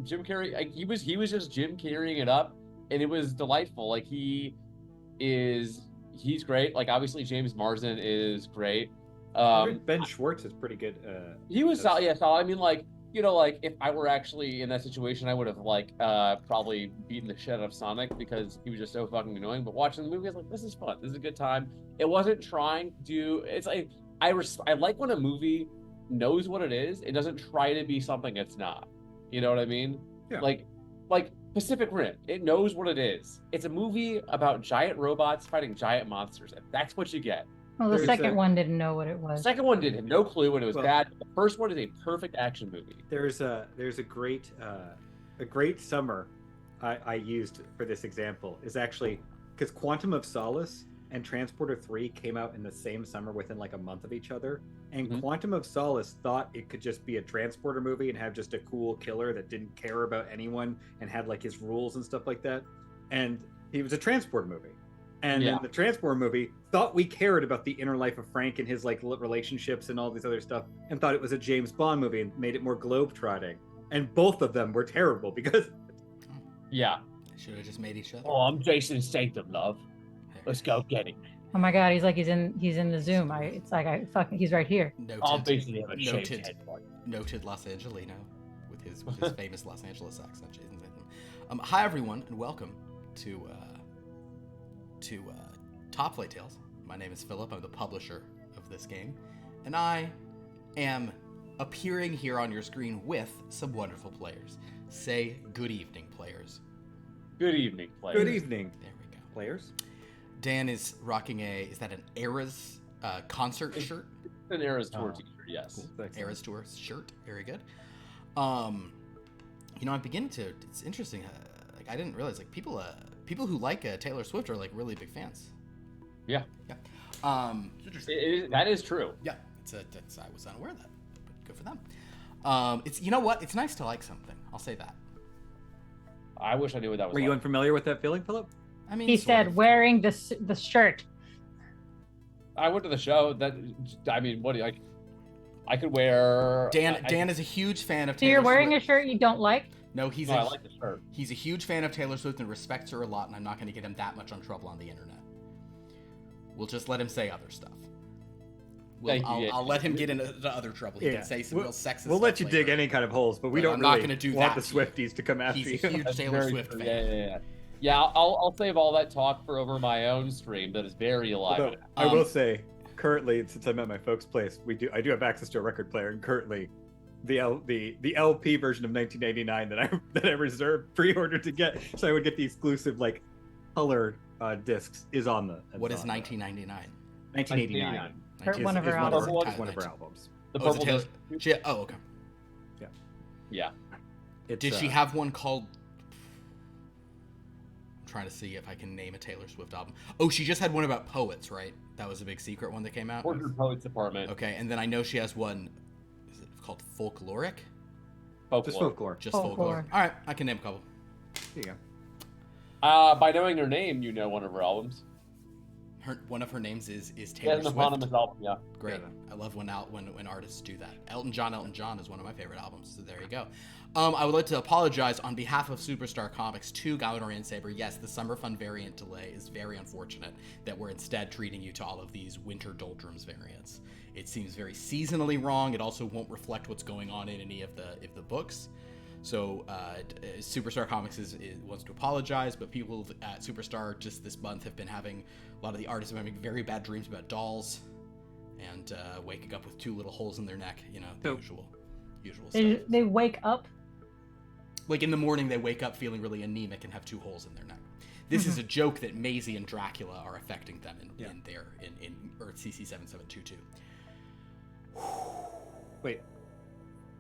Jim Carrey, like, he was just Jim carrying it up, and it was delightful. Like he's great. Like obviously James Marsden is great. Ben Schwartz is pretty good. He was as- solid. Yeah, solid. I mean, like, you know, like if I were actually in that situation, I would have like probably beaten the shit out of Sonic because he was just so fucking annoying. But watching the movie, I was like, this is fun. This is a good time. It wasn't trying to do. It's like I like when a movie knows what it is. It doesn't try to be something it's not. You know what I mean? Yeah. Like Pacific Rim. It knows what it is. It's a movie about giant robots fighting giant monsters, and that's what you get. Well, the second one didn't know what it was. The second one did have no clue when it was bad. The first one is a perfect action movie. There's a great summer I used for this example is actually because Quantum of Solace and Transporter 3 came out in the same summer within like a month of each other. And Quantum of Solace thought it could just be a Transporter movie and have just a cool killer that didn't care about anyone and had like his rules and stuff like that. And he was a Transporter movie. And then the Transporter movie thought we cared about the inner life of Frank and his like relationships and all this other stuff, and thought it was a James Bond movie and made it more globe-trotting. And both of them were terrible because they should have just made each other. Oh, I'm Jason Statham, love. Let's go get him. Oh my god, he's like he's in the Zoom. He's right here. Noted Los Angelino with his famous Los Angeles accent, Jason Statham. Hi everyone, and welcome to Topflight Tales. My name is Philip. I'm the publisher of this game, and I am appearing here on your screen with some wonderful players. Say good evening, players. Good evening, players. Good evening. There we go. Players. Dan is rocking is that an Eras concert shirt? An Eras Tour t-shirt, yes. Cool. Eras Tour shirt. Very good. I'm beginning to, it's interesting. I didn't realize people who like Taylor Swift are like really big fans. Yeah. Interesting. That is true. Yeah. I was unaware of that, but good for them. It's it's nice to like something. I'll say that. I wish I knew what that was. Were you unfamiliar with that feeling, Philip? I mean, he said wearing the shirt. I went to the show. What do you like? I could wear. Dan is a huge fan of So Taylor you're wearing Swift. a shirt you don't like? No, I like the shirt. He's a huge fan of Taylor Swift and respects her a lot, and I'm not going to get him that much on trouble on the internet. We'll just let him say other stuff. I'll let him get into other trouble. He can say some real sexist stuff. We'll let you later. dig any kind of holes, but we don't not really gonna do want that the Swifties to come after you. He's a huge Taylor Swift fan. Yeah, I'll save all that talk for over my own stream that is very alive. Although, I will say, currently, since I'm at my folks' place, I do have access to a record player, and currently, the LP version of 1989 that I reserved pre-ordered to get, so I would get the exclusive like color discs is on the. What is 1999? 1989. One of her albums. One of her albums. The purple Taylor. disc. Okay. Yeah. Did she have one called? I'm trying to see if I can name a Taylor Swift album. Oh, she just had one about poets, right? That was a big secret one that came out. Ordered Poets Department. Okay, and then I know she has one. Is it called Folkloric? Just folklore. Just folklore. All right, I can name a couple. There you go. By knowing her name, you know one of her albums. One of her names is Taylor Swift. Eponymous album, yeah. Great. I love when artists do that. Elton John is one of my favorite albums. So there you go. I would like to apologize on behalf of Superstar Comics to Galladorian Saber. Yes, the Summer Fun variant delay is very unfortunate that we're instead treating you to all of these Winter Doldrums variants. It seems very seasonally wrong. It also won't reflect what's going on in any of the books. So Superstar Comics wants to apologize, but people at Superstar just this month have been having, a lot of the artists have been having very bad dreams about dolls and waking up with two little holes in their neck, the usual stuff. They wake up? Like in the morning, they wake up feeling really anemic and have two holes in their neck. This is a joke that Maisie and Dracula are affecting them in Earth CC 7722. Wait.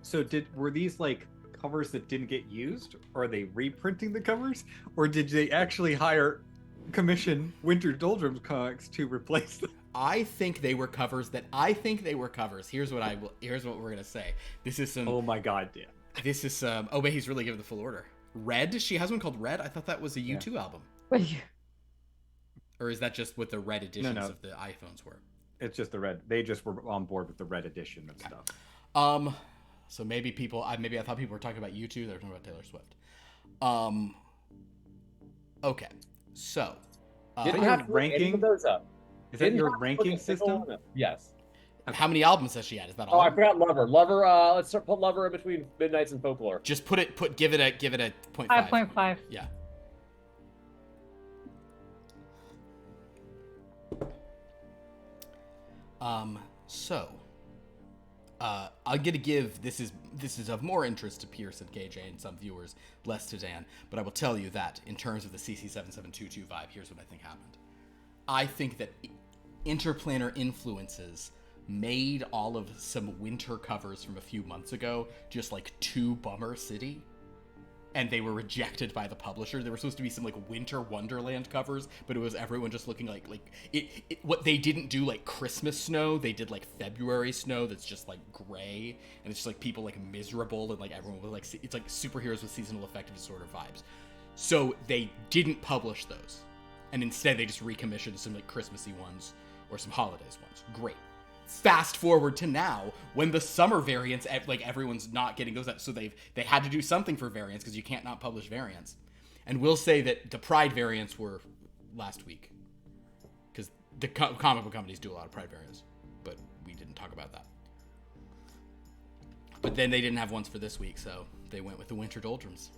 So were these like covers that didn't get used? Or are they reprinting the covers? Or did they actually commission Winter Doldrums comics to replace them? I think they were covers. Here's what we're gonna say. This is some. Oh my god, Dan. This is some. Oh wait, he's really giving the full order. Red. She has one called Red. I thought that was a U2 album. Or is that just what the Red editions of the iPhones were? It's just the Red. They just were on board with the Red edition of stuff. So maybe I thought people were talking about you two. They were talking about Taylor Swift. Okay. So. Didn't your have to look any ranking? of those up. Is that Didn't your have to look ranking a single system? one up. Yes. How many albums has she had? Is that all? Oh, I forgot Lover. Lover. Let's put Lover in between Midnights and Folklore. Just give it a 0.5. 5.5. Yeah. So, I'm gonna give this is of more interest to Pierce and KJ and some viewers, less to Dan. But I will tell you that in terms of the CC7722 vibe, here's what I think happened. I think that Interplanar Influences made all of some winter covers from a few months ago just like too bummer city, and they were rejected by the publisher. There were supposed to be some like winter wonderland covers, but it was everyone just looking like what they didn't do like Christmas snow, they did like February snow that's just like gray, and it's just like people like miserable, and like everyone was like, it's like superheroes with seasonal affective disorder vibes. So they didn't publish those, and instead they just recommissioned some like Christmassy ones or some holidays ones. Great. Fast forward to now, when the summer variants, like everyone's not getting those out, so they had to do something for variants because you can't not publish variants. And we'll say that the Pride variants were last week because the comic book companies do a lot of Pride variants, but we didn't talk about that. But then they didn't have ones for this week, so they went with the Winter Doldrums.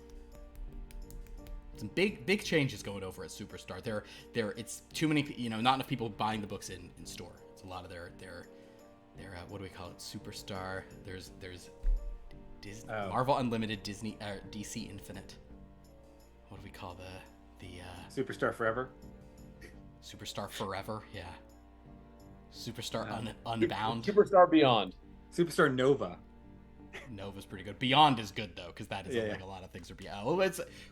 Some big changes going over at Superstar. It's too many, not enough people buying the books in store. It's a lot of their what do we call it? Superstar. There's Disney, Marvel Unlimited, Disney, DC Infinite. What do we call the Superstar Forever? Superstar Forever, yeah. Superstar Unbound. Superstar Beyond. Superstar Nova. Nova's pretty good. Beyond is good though, because that is like a lot of things are beyond. Well,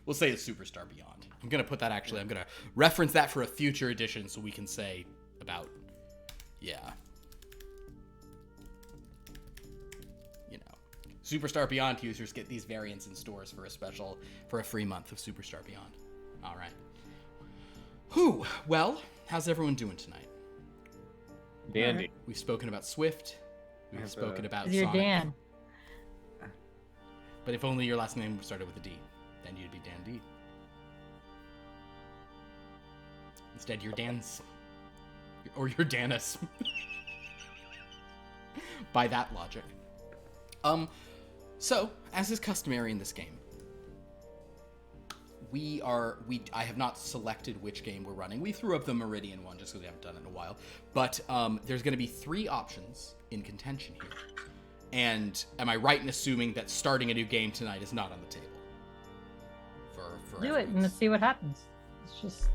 we'll say it's Superstar Beyond. I'm gonna put that I'm gonna reference that for a future edition so we can say about Superstar Beyond users get these variants in stores for a free month of Superstar Beyond. All right. Whew. Well, how's everyone doing tonight? Dandy. We've spoken about Swift. We've spoken about You're Sonic. Dan. But if only your last name started with a D, then you'd be Dan D. Instead, you're Dan's. Or you're Danis. By that logic. So, as is customary in this game, I have not selected which game we're running. We threw up the Meridian one just because we haven't done it in a while. But there's going to be 3 options in contention here. And am I right in assuming that starting a new game tonight is not on the table? For Do it and let's see what happens. It's just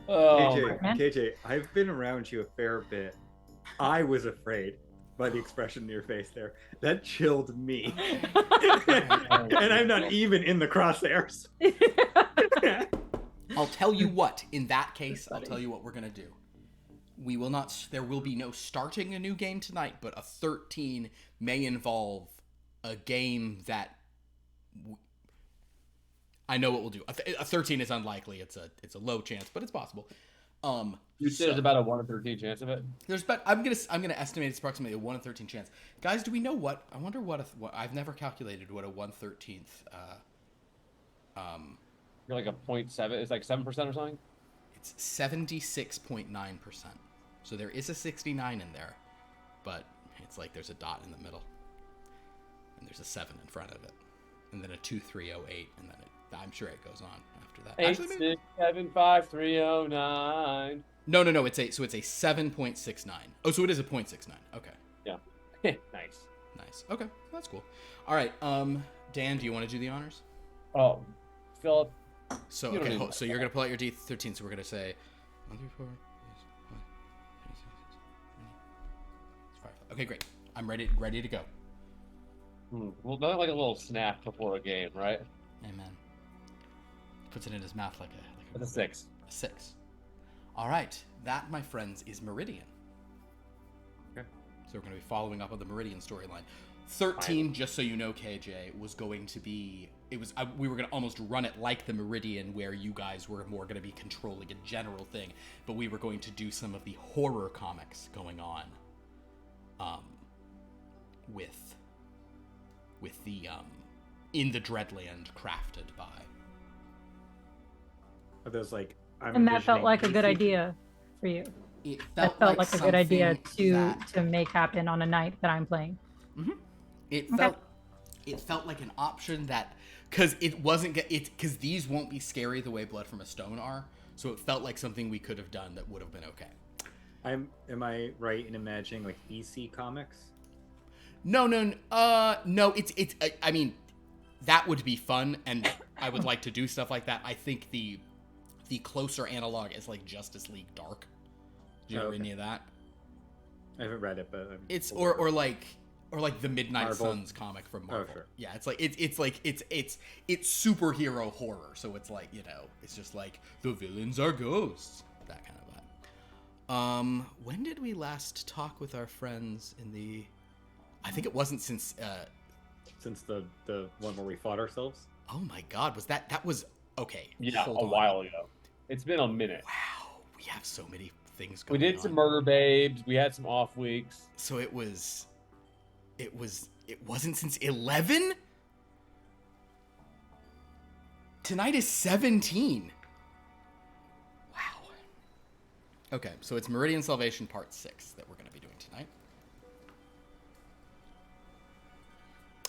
KJ, I've been around you a fair bit. I was afraid by the expression in your face there. That chilled me. And I'm not even in the crosshairs. I'll tell you what, in that case, I'll tell you what we're going to do. There will be no starting a new game tonight, but a 13 may involve a game that I know what we'll do. A 13 is unlikely. It's a low chance, but it's possible. You said there's about a 1 in 13 chance of it. I'm gonna estimate it's approximately a 1 in 13 chance. Guys, do we know what? I wonder what I've never calculated what a 1/13th. You're like a 0.7. It's like 7% or something. It's 76.9%. So there is a 69 in there, but it's like there's a dot in the middle, and there's a 7 in front of it, and then a 2308, and then I'm sure it goes on after that. 8675309. No. It's a 7.69. Oh, so it is a 0.69. Okay. Yeah. Nice. Okay, that's cool. All right. Dan, do you want to do the honors? Oh, Philip. So okay, so you're gonna pull out your D13. So we're gonna say 1, 3, 4. 5. Okay, great. I'm ready to go. Well, nothing like a little snack before a game, right? Amen. Puts it in his mouth like a 6. A 6. All right, that, my friends, is Meridian. Okay. So we're going to be following up on the Meridian storyline. 13, just so you know, KJ, was going to be. We were going to almost run it like the Meridian, where you guys were more going to be controlling a general thing, but we were going to do some of the horror comics going on. with the in the Dreadland crafted by. Are those like? I'm And that felt envisioning like a good PC idea for you. It That felt like a good idea something to make happen on a night that I'm playing. It Okay. felt like an option that, because it wasn't because these won't be scary the way Blood from a Stone are, so it felt like something we could have done that would have been okay. Am I right in imagining like EC comics? No. It's. I mean, that would be fun, and I would like to do stuff like that. I think the closer analog is like Justice League Dark. Do you know any of that? I haven't read it, but It's or like the Midnight Marvel. Suns comic from Marvel. Oh, sure. Yeah, it's like it's superhero horror. So it's like, it's just like the villains are ghosts. That kind of vibe. When did we last talk with our friends in the? I think it wasn't since the one where we fought ourselves. Oh my God, that was okay? Yeah, hold a on. while ago. It's been a minute. Wow, we have so many things We going on. did some Murder Babes. We had some off weeks. So it wasn't since 11? Tonight is 17. Wow. Okay, so it's Meridian Salvation Part 6 that we're going to be doing tonight.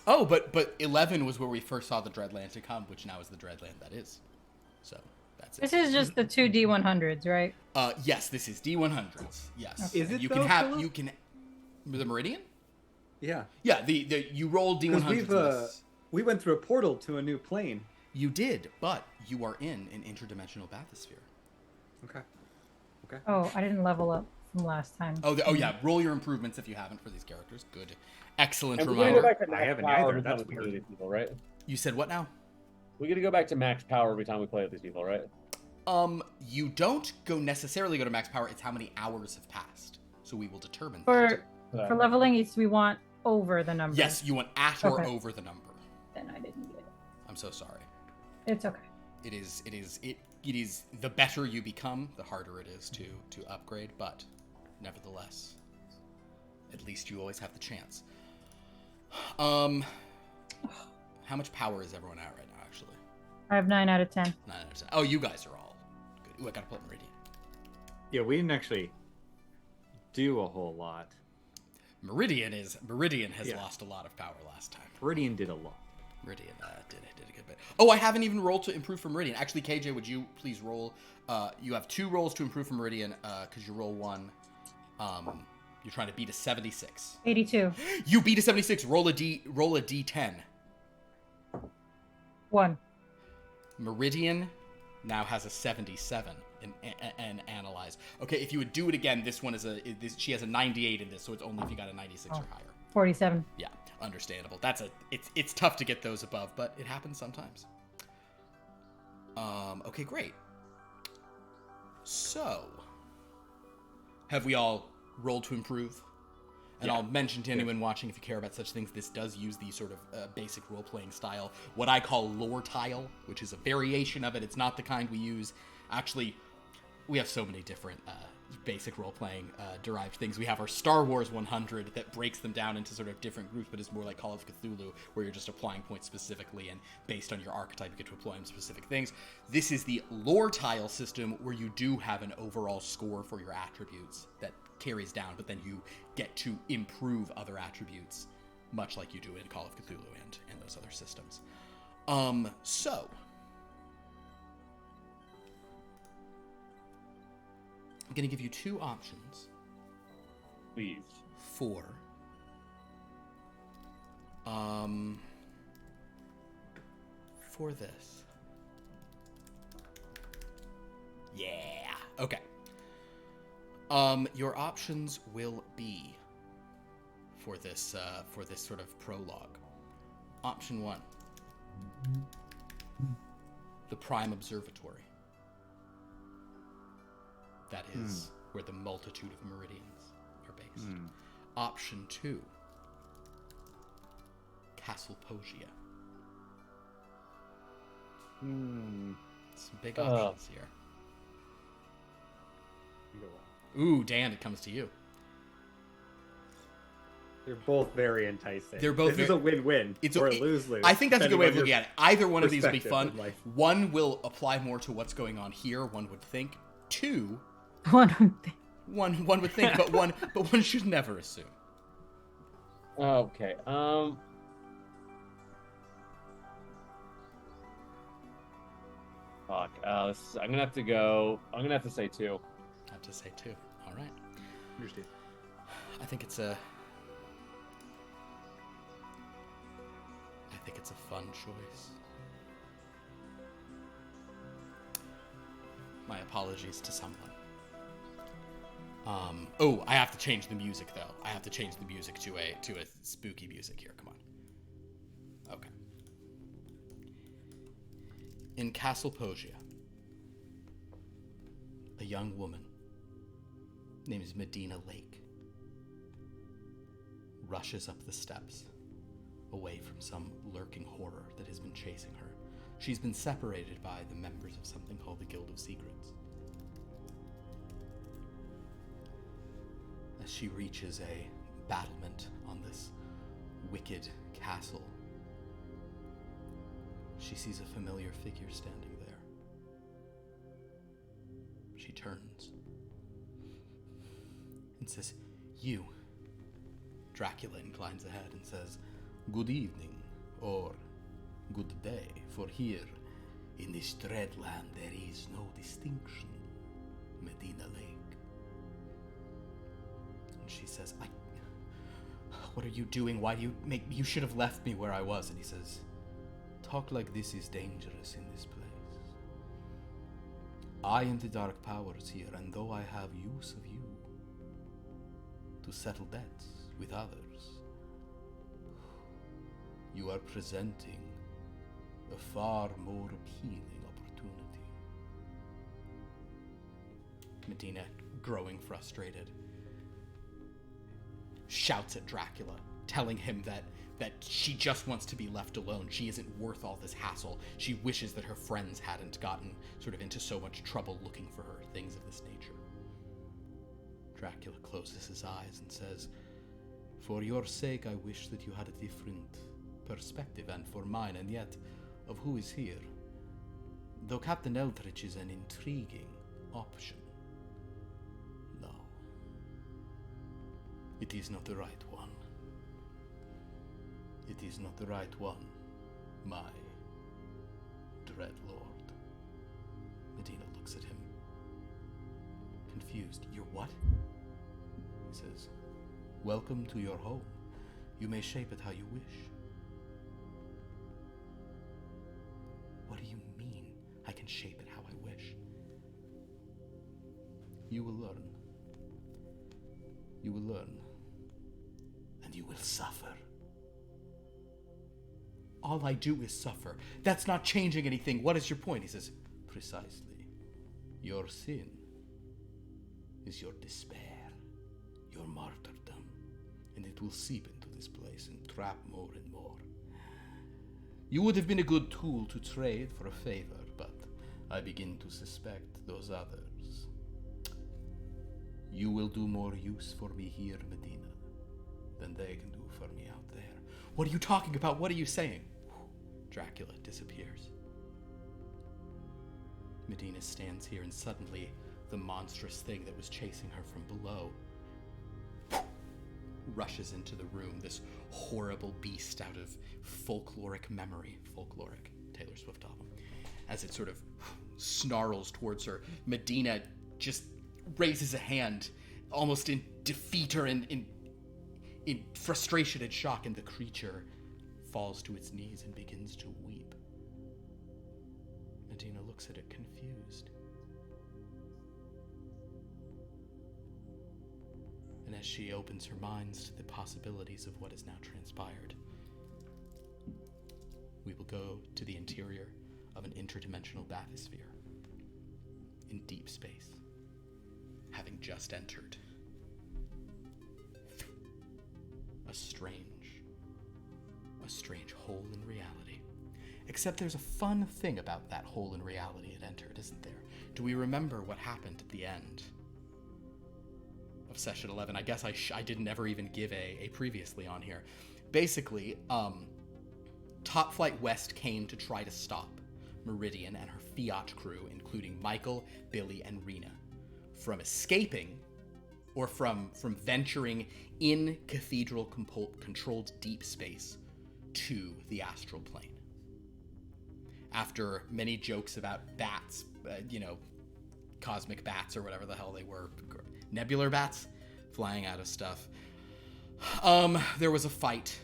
Oh, but 11 was where we first saw the Dreadland to come, which now is the Dreadland that is. So that's it. This is just the two D100s, right? Yes, this is D100s. Yes. Is And it you though, can have Philip? the Meridian? Yeah, Yeah, the you roll because D100s. we went through a portal to a new plane. You did, but you are in an interdimensional bathysphere. Okay. Oh, I didn't level up from last time. Oh yeah, roll your improvements if you haven't for these characters. Good. Excellent And we're gonna go reminder. back to I max haven't power either. every time That's we play weird. these people, right? You said what now? We're gonna go back to max power every time we play with these people, right? You don't necessarily go to max power. It's how many hours have passed. So we will determine For Uh, leveling, we want over the number. Yes, you want at or Okay. over the number. Then I didn't get it. I'm so sorry. It's okay. It is the better you become, the harder it is to upgrade, but nevertheless, at least you always have the chance. How much power is everyone at right now, actually? I have 9 out of 10. 9 out of 10. Oh, you guys are all good. Ooh, I gotta pull up Meridian. Yeah, we didn't actually do a whole lot. Meridian has Yeah. lost a lot of power last time. Meridian did a lot. Meridian did a good bit. Oh, I haven't even rolled to improve for Meridian. Actually, KJ, would you please roll? You have 2 rolls to improve for Meridian because you roll 1. You're trying to beat a 76. 82. You beat a 76. Roll a D10. 1. Meridian now has a 77 and analyze. Okay, if you would do it again, this one she has a 98 in this, so it's only if you got a 96 or higher. 47. Yeah, understandable. It's tough to get those above, but it happens sometimes. Okay, great. So, have we all rolled to improve? And Yeah. I'll mention to anyone watching, if you care about such things, this does use the sort of basic role-playing style, what I call lore tile, which is a variation of it. It's not the kind we use. Actually, we have so many different basic role-playing derived things. We have our Star Wars 100 that breaks them down into sort of different groups, but is more like Call of Cthulhu, where you're just applying points specifically, and based on your archetype, you get to apply them specific things. This is the lore tile system, where you do have an overall score for your attributes that carries down, but then you get to improve other attributes, much like you do in Call of Cthulhu and those other systems. So I'm going to give you 2 options Please. for this. Yeah. Okay. Your options will be for this sort of prologue. Option 1. The Prime Observatory. That is where the multitude of meridians are based. Option 2. Castle Pogia. Some big options here. Ooh, Dan, it comes to you. They're both very enticing. They're both This is a win-win or a lose-lose. I think that's a good way of depending looking at it. Either one of these would be fun. perspective in life. One will apply more to what's going on here, one would think. Two, One. one would think, but one should never assume. Okay. Fuck. I'm gonna have to go. I'm gonna have to say 2. I have to say 2. All right. Understood. I think it's a fun choice. My apologies to someone. Oh, I have to change the music though. I have to change the music to a spooky music here. Come on. Okay. In Castle Pogia, a young woman named Medina Lake rushes up the steps, away from some lurking horror that has been chasing her. She's been separated by the members of something called the Guild of Secrets. As she reaches a battlement on this wicked castle, she sees a familiar figure standing there. She turns and says, "You." Dracula inclines ahead and says, "Good evening, or good day, for here in this dread land there is no distinction, Medina Lake." And she says, "What are you doing? Why do you you should have left me where I was." And he says, "Talk like this is dangerous in this place. I am the dark powers here, and though I have use of you to settle debts with others, you are presenting a far more appealing opportunity." Medina, growing frustrated, shouts at Dracula, telling him that she just wants to be left alone. She isn't worth all this hassle. She wishes that her friends hadn't gotten sort of into so much trouble looking for her, things of this nature. Dracula closes his eyes and says, "For your sake, I wish that you had a different perspective, and for mine, and yet, of who is here. Though Captain Eldritch is an intriguing option, no, it is not the right one. It is not the right one, my dread lord." Medina looks at him, confused. "You're what?" He says, "Welcome to your home. You may shape it how you wish." "What do you mean, I can shape it how I wish?" "You will learn. You will learn. And you will suffer." "All I do is suffer. That's not changing anything. What is your point?" He says, "Precisely. Your sin is your despair, your martyrdom, and it will seep into this place and trap more and more. You would have been a good tool to trade for a favor, but I begin to suspect those others. You will do more use for me here, Medina, than they can do for me out there." "What are you talking about? What are you saying?" Dracula disappears. Medina stands here, and suddenly the monstrous thing that was chasing her from below rushes into the room, this horrible beast out of folkloric memory, folkloric Taylor Swift album. As it sort of snarls towards her, Medina just raises a hand, almost in defeat or in frustration and shock, and the creature falls to its knees and begins to weep. Medina looks at it confused. And as she opens her mind to the possibilities of what has now transpired, we will go to the interior of an interdimensional bathysphere in deep space, having just entered a strange hole in reality. Except there's a fun thing about that hole in reality it entered, isn't there? Do we remember what happened at the end session 11. I guess I didn't ever even give a previously on here. Basically, Topflight West came to try to stop Meridian and her Fiat crew, including Michael, Billy, and Rena, from escaping or from venturing in cathedral-controlled deep space to the astral plane. After many jokes about bats, cosmic bats or whatever the hell they were, nebular bats flying out of stuff, there was a fight,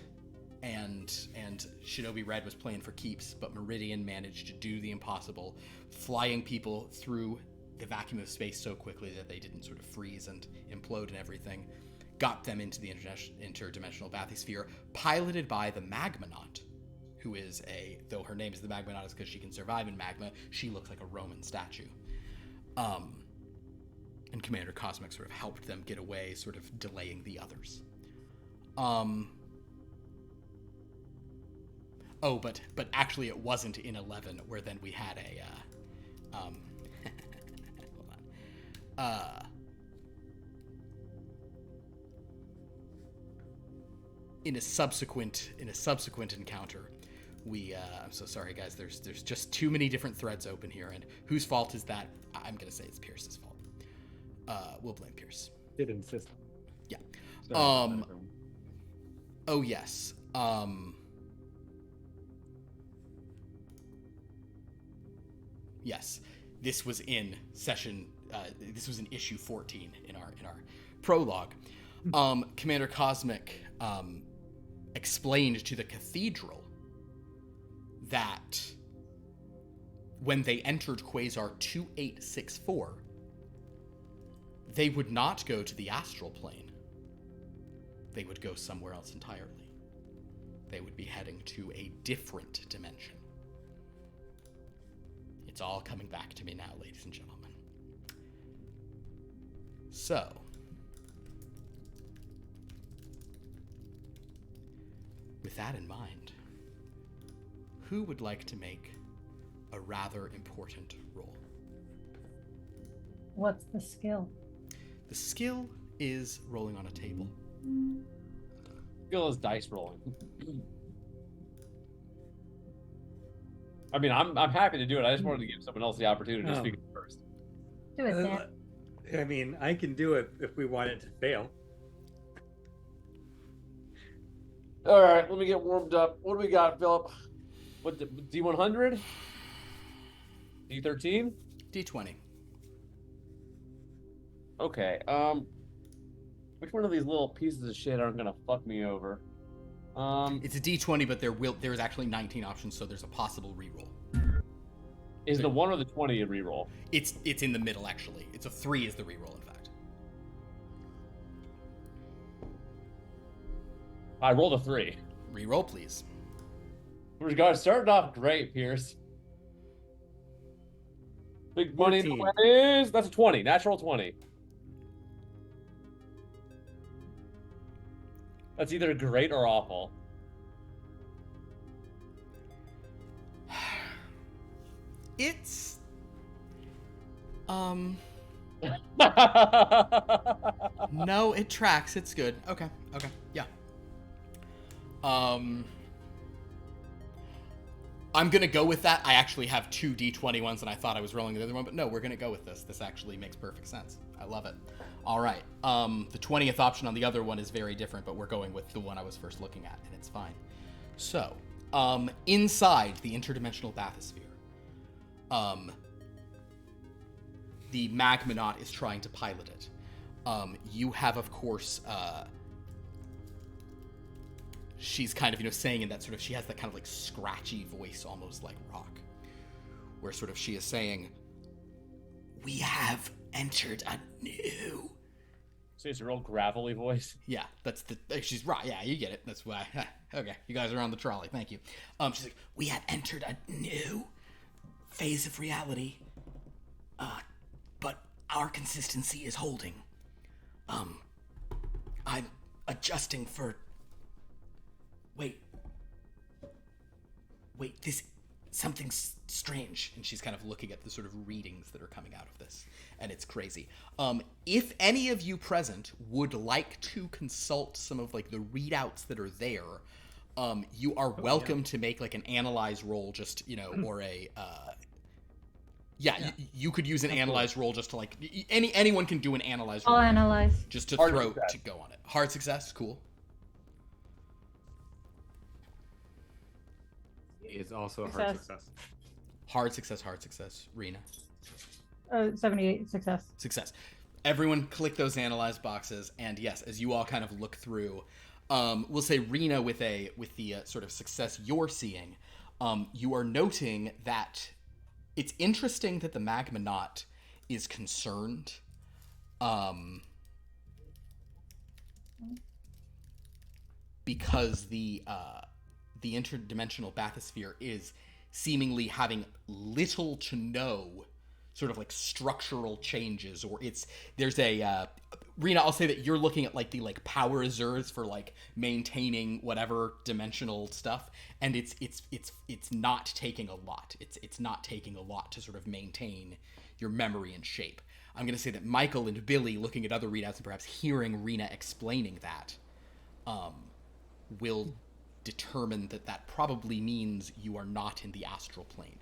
and Shinobi Red was playing for keeps, but Meridian managed to do the impossible, flying people through the vacuum of space so quickly that they didn't sort of freeze and implode and everything, got them into the interdimensional bathysphere, piloted by the Magmanaut, who is though her name is the Magmanaut is because she can survive in magma, she looks like a Roman statue. And Commander Cosmic sort of helped them get away, sort of delaying the others. But actually it wasn't in 11 where then we had hold on. In a subsequent encounter, I'm so sorry guys, there's just too many different threads open here, and whose fault is that? I'm gonna say it's Pierce's fault. We'll blame Pierce. Did insist. Yeah. Sorry, Oh yes. Yes, this was in session. This was in issue 14 in our prologue. Commander Cosmic explained to the cathedral that when they entered Quasar 2864, they would not go to the astral plane. They would go somewhere else entirely. They would be heading to a different dimension. It's all coming back to me now, ladies and gentlemen. So, with that in mind, who would like to make a rather important roll? What's the skill? The skill is rolling on a table. Skill is dice rolling. I mean, I'm happy to do it. I just wanted to give someone else the opportunity to speak first. Do it, Dan. I mean, I can do it if we want it to fail. All right, let me get warmed up. What do we got, Philip? What D100? D13? D20. Okay. Which one of these little pieces of shit aren't gonna fuck me over? It's a D20, but there is actually 19 options, so there's a possible reroll. Is the 1 or the 20 a reroll? It's in the middle, actually. It's a 3 is the reroll, in fact. I rolled a 3. Reroll, please. We're starting off great, Pierce. Big money 14. is that's a 20, natural 20. That's either great or awful. It's no, it tracks. It's good. Okay. Yeah. I'm gonna go with that. I actually have 2 D20 ones, and I thought I was rolling the other one, but no, we're gonna go with this. This actually makes perfect sense. I love it. All right. The 20th option on the other one is very different, but we're going with the one I was first looking at, and it's fine. So, inside the interdimensional bathysphere, the Magmanaut is trying to pilot it. You have, of course, she's kind of, saying in that sort of, she has that kind of like scratchy voice, almost like rock, where sort of she is saying, "We have entered a new." So it's a real gravelly voice. Yeah, she's right. Yeah, you get it. That's why. Okay, you guys are on the trolley. Thank you. She's like, "We have entered a new phase of reality, but our consistency is holding. I'm adjusting for. Wait, this something's strange. And she's kind of looking at the sort of readings that are coming out of this, and it's crazy. If any of you present would like to consult some of like the readouts that are there, you are welcome to make like an analyze roll, just, or a you could use an analyze roll just to like anyone can do an analyze roll. I'll analyze. Just to Hard throw success. to go on it. Hard success, cool. Is also a hard success. Hard success. Rena. 78 success. Success. Everyone click those analyze boxes, and yes, as you all kind of look through, we'll say Rena with the sort of success you're seeing, you are noting that it's interesting that the Magmanaut is concerned, because the interdimensional bathysphere is seemingly having little to no sort of like structural changes, or there's a Rena, I'll say that you're looking at like the like power reserves for like maintaining whatever dimensional stuff, and it's not taking a lot. It's not taking a lot to sort of maintain your memory and shape. I'm going to say that Michael and Billy, looking at other readouts and perhaps hearing Rena explaining that, will determine that probably means you are not in the astral plane.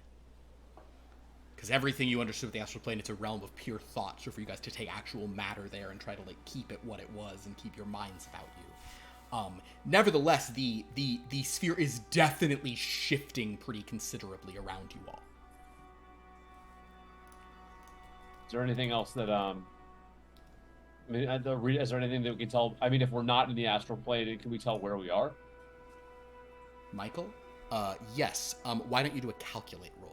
Because everything you understood with the astral plane, it's a realm of pure thought. So for you guys to take actual matter there and try to like keep it what it was and keep your minds about you. Nevertheless, the sphere is definitely shifting pretty considerably around you all. Is there anything else that is there anything that we can tell? I mean, if we're not in the astral plane, can we tell where we are? Michael? Yes. Why don't you do a calculate roll?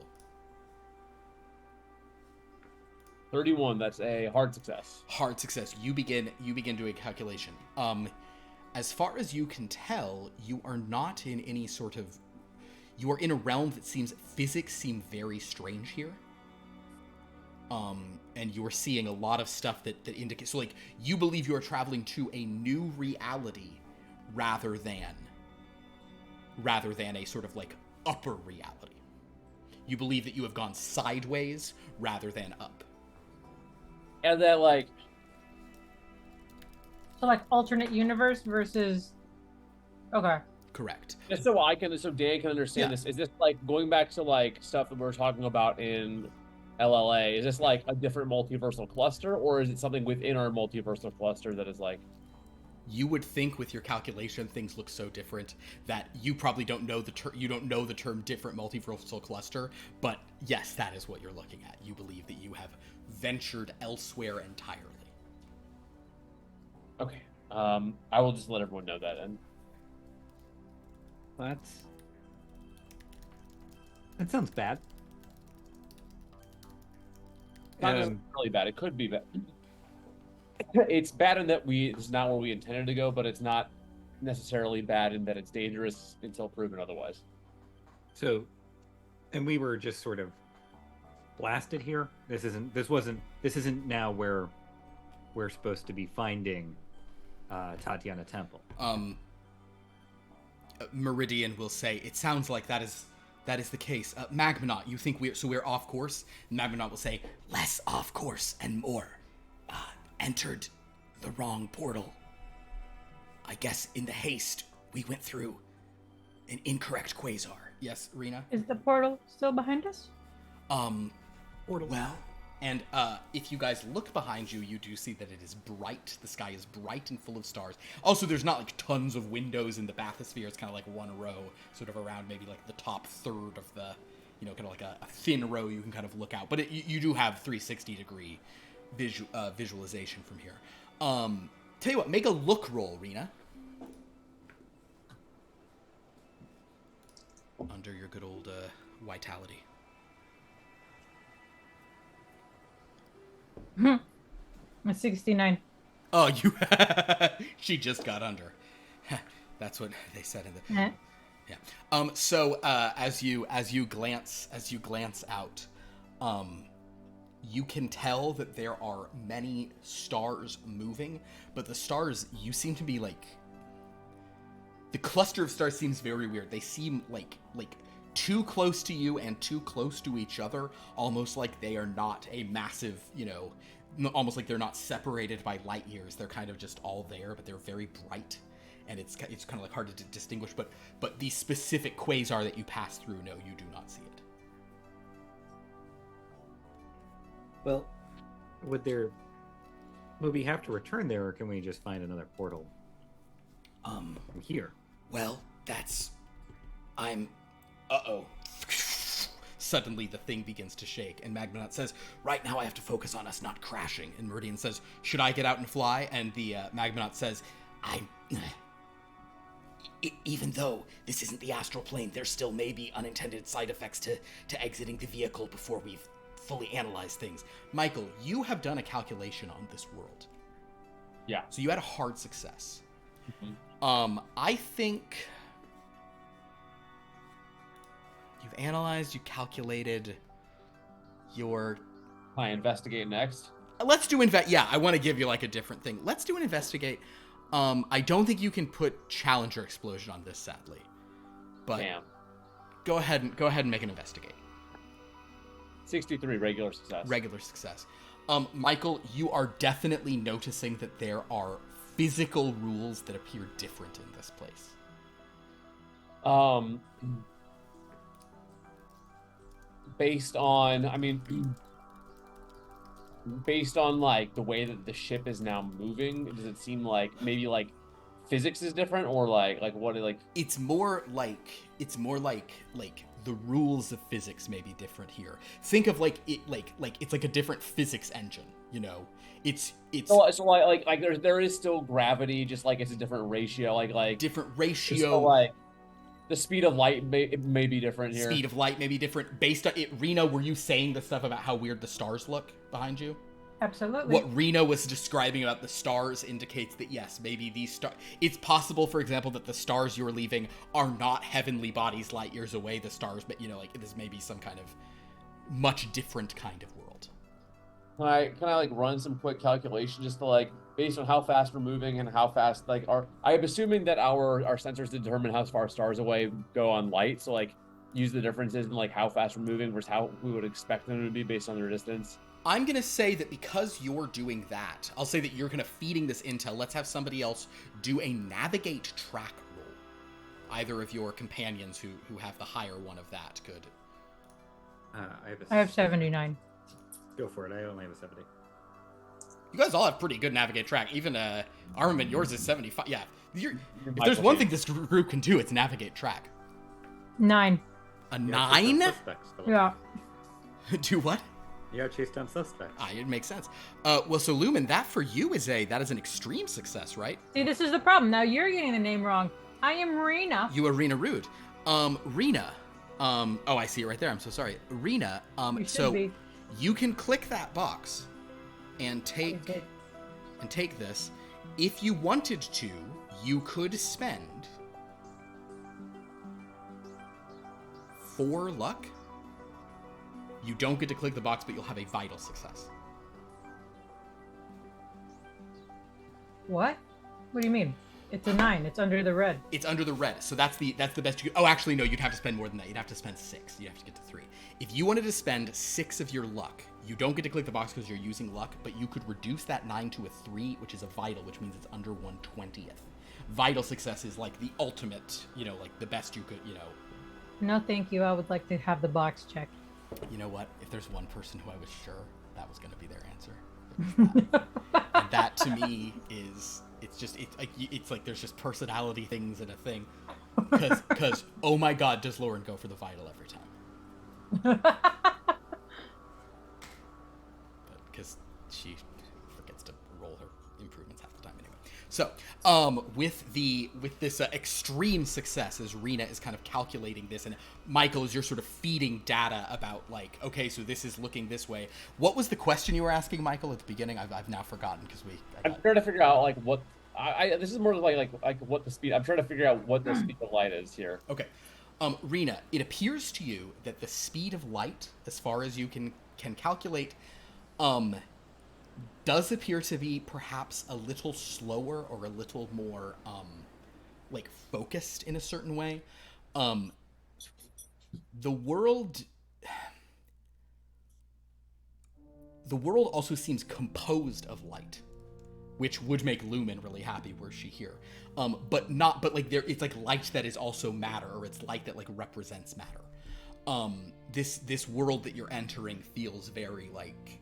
31. That's a hard success. Hard success. You begin doing a calculation. As far as you can tell, you are not in any sort of... You are in a realm that physics seem very strange here. And you're seeing a lot of stuff that indicates... So, like, you believe you are traveling to a new reality rather than a sort of, like, upper reality. You believe that you have gone sideways rather than up. And then, like... So, like, alternate universe versus... Okay. Correct. Just so Dan can understand this, is this, like, going back to, like, stuff that we were talking about in LLA, is this, like, a different multiversal cluster, or is it something within our multiversal cluster that is, like... You would think with your calculation things look so different that you probably don't know the term different multiversal cluster, but yes, that is what you're looking at. You believe that you have ventured elsewhere entirely. Okay. I will just let everyone know that, and that sounds bad. not necessarily bad. It could be bad. It's bad in that it's not where we intended to go, but it's not necessarily bad in that it's dangerous until proven otherwise. So, and we were just sort of blasted here. This isn't now where we're supposed to be finding Tatiana Temple. Meridian will say, it sounds like that is the case. Magmanaut, you think we're off course? Magmanaut will say, less off course and more. Entered the wrong portal. I guess in the haste, we went through an incorrect quasar. Yes, Rena? Is the portal still behind us? Portal. Well, and if you guys look behind you, you do see that it is bright. The sky is bright and full of stars. Also, there's not like tons of windows in the bathysphere. It's kind of like one row, sort of around maybe like the top third of the, kind of like a thin row you can kind of look out. But you do have 360-degree visualization from here. Tell you what, make a look roll, Rena. Under your good old vitality. A 69. Oh, she just got under. That's what they said in the. Yeah. So as you glance out, you can tell that there are many stars moving, but the stars, you seem to be like... The cluster of stars seems very weird. They seem like too close to you and too close to each other, almost like they are not a massive, almost like they're not separated by light years. They're kind of just all there, but they're very bright, and it's kind of like hard to distinguish. But the specific quasar that you pass through, no, you do not see it. Well, would we have to return there, or can we just find another portal? From here. Well, uh-oh. Suddenly the thing begins to shake, and Magmanaut says, right now I have to focus on us not crashing. And Meridian says, should I get out and fly? And the Magmanaut says, even though this isn't the astral plane, there still may be unintended side effects to exiting the vehicle before we've fully analyzed things. Michael, you have done a calculation on this world. Yeah. So you had a hard success. Mm-hmm. I think you've analyzed, you calculated your... I investigate next. Let's do yeah, I want to give you like a different thing. Let's do an investigate. I don't think you can put Challenger Explosion on this, sadly. But damn. Go ahead and make an investigate. 63, regular success. Regular success. Michael, you are definitely noticing that there are physical rules that appear different in this place. Based on like the way that the ship is now moving, does it seem like maybe like physics is different, or like what like it's more like the rules of physics may be different here. Think of like it like it's like a different physics engine, It's so like there is still gravity, just like it's a different ratio, like different ratio. So like the speed of light may be different here. Speed of light may be different based on it. Reno, were you saying the stuff about how weird the stars look behind you? Absolutely. What Reno was describing about the stars indicates that yes, maybe these stars. It's possible, for example, that the stars you're leaving are not heavenly bodies light years away. The stars, but like this may be some kind of much different kind of world. Can I like run some quick calculation just to like based on how fast we're moving and how fast like I'm assuming that our sensors determine how far stars away go on light, so like use the differences in like how fast we're moving versus how we would expect them to be based on their distance. I'm going to say that because you're doing that, I'll say that you're kind of feeding this intel. Let's have somebody else do a navigate track roll. Either of your companions who have the higher one of that could. I have 79. Go for it. I only have a 70. You guys all have pretty good navigate track. Even Armament, yours is 75. Yeah. If there's one thing this group can do, it's navigate track. 9. A 9? Yeah. Do what? You gotta chase down suspects. It makes sense. Well, so Lumen, that for you is an extreme success, right? See, this is the problem. Now you're getting the name wrong. I am Rena. You are Rena Rude. Rena. Oh, I see it right there. I'm so sorry. Rena. You can click that box and take this. If you wanted to, you could spend 4 luck. You don't get to click the box, but you'll have a vital success. What? What do you mean? It's a 9. It's under the red. It's under the red. So that's the best you could. Oh, actually, no. You'd have to spend more than that. You'd have to spend 6. You'd have to get to 3. If you wanted to spend 6 of your luck, you don't get to click the box because you're using luck, but you could reduce that 9 to a 3, which is a vital, which means it's under 1/20th. Vital success is like the ultimate, like the best you could, No, thank you. I would like to have the box checked. You know what? If there's one person who I was sure that was going to be their answer, and that to me is, it's like there's just personality things in a thing. Because oh my God, does Lauren go for the vital every time? But because she forgets to roll her improvements half the time anyway. So, with this extreme success, as Rena is kind of calculating this, and Michael, as you're sort of feeding data about like, okay, so this is looking this way. What was the question you were asking, Michael, at the beginning? I've now forgotten because I'm trying to figure out like what this is more like what the speed. I'm trying to figure out what the speed of light is here. Okay, Rena, it appears to you that the speed of light, as far as you can calculate, does appear to be perhaps a little slower or a little more like focused in a certain way. the world also seems composed of light, which would make Lumen really happy were she here. But like it's like light that is also matter, or it's light that like represents matter. This world that you're entering feels very like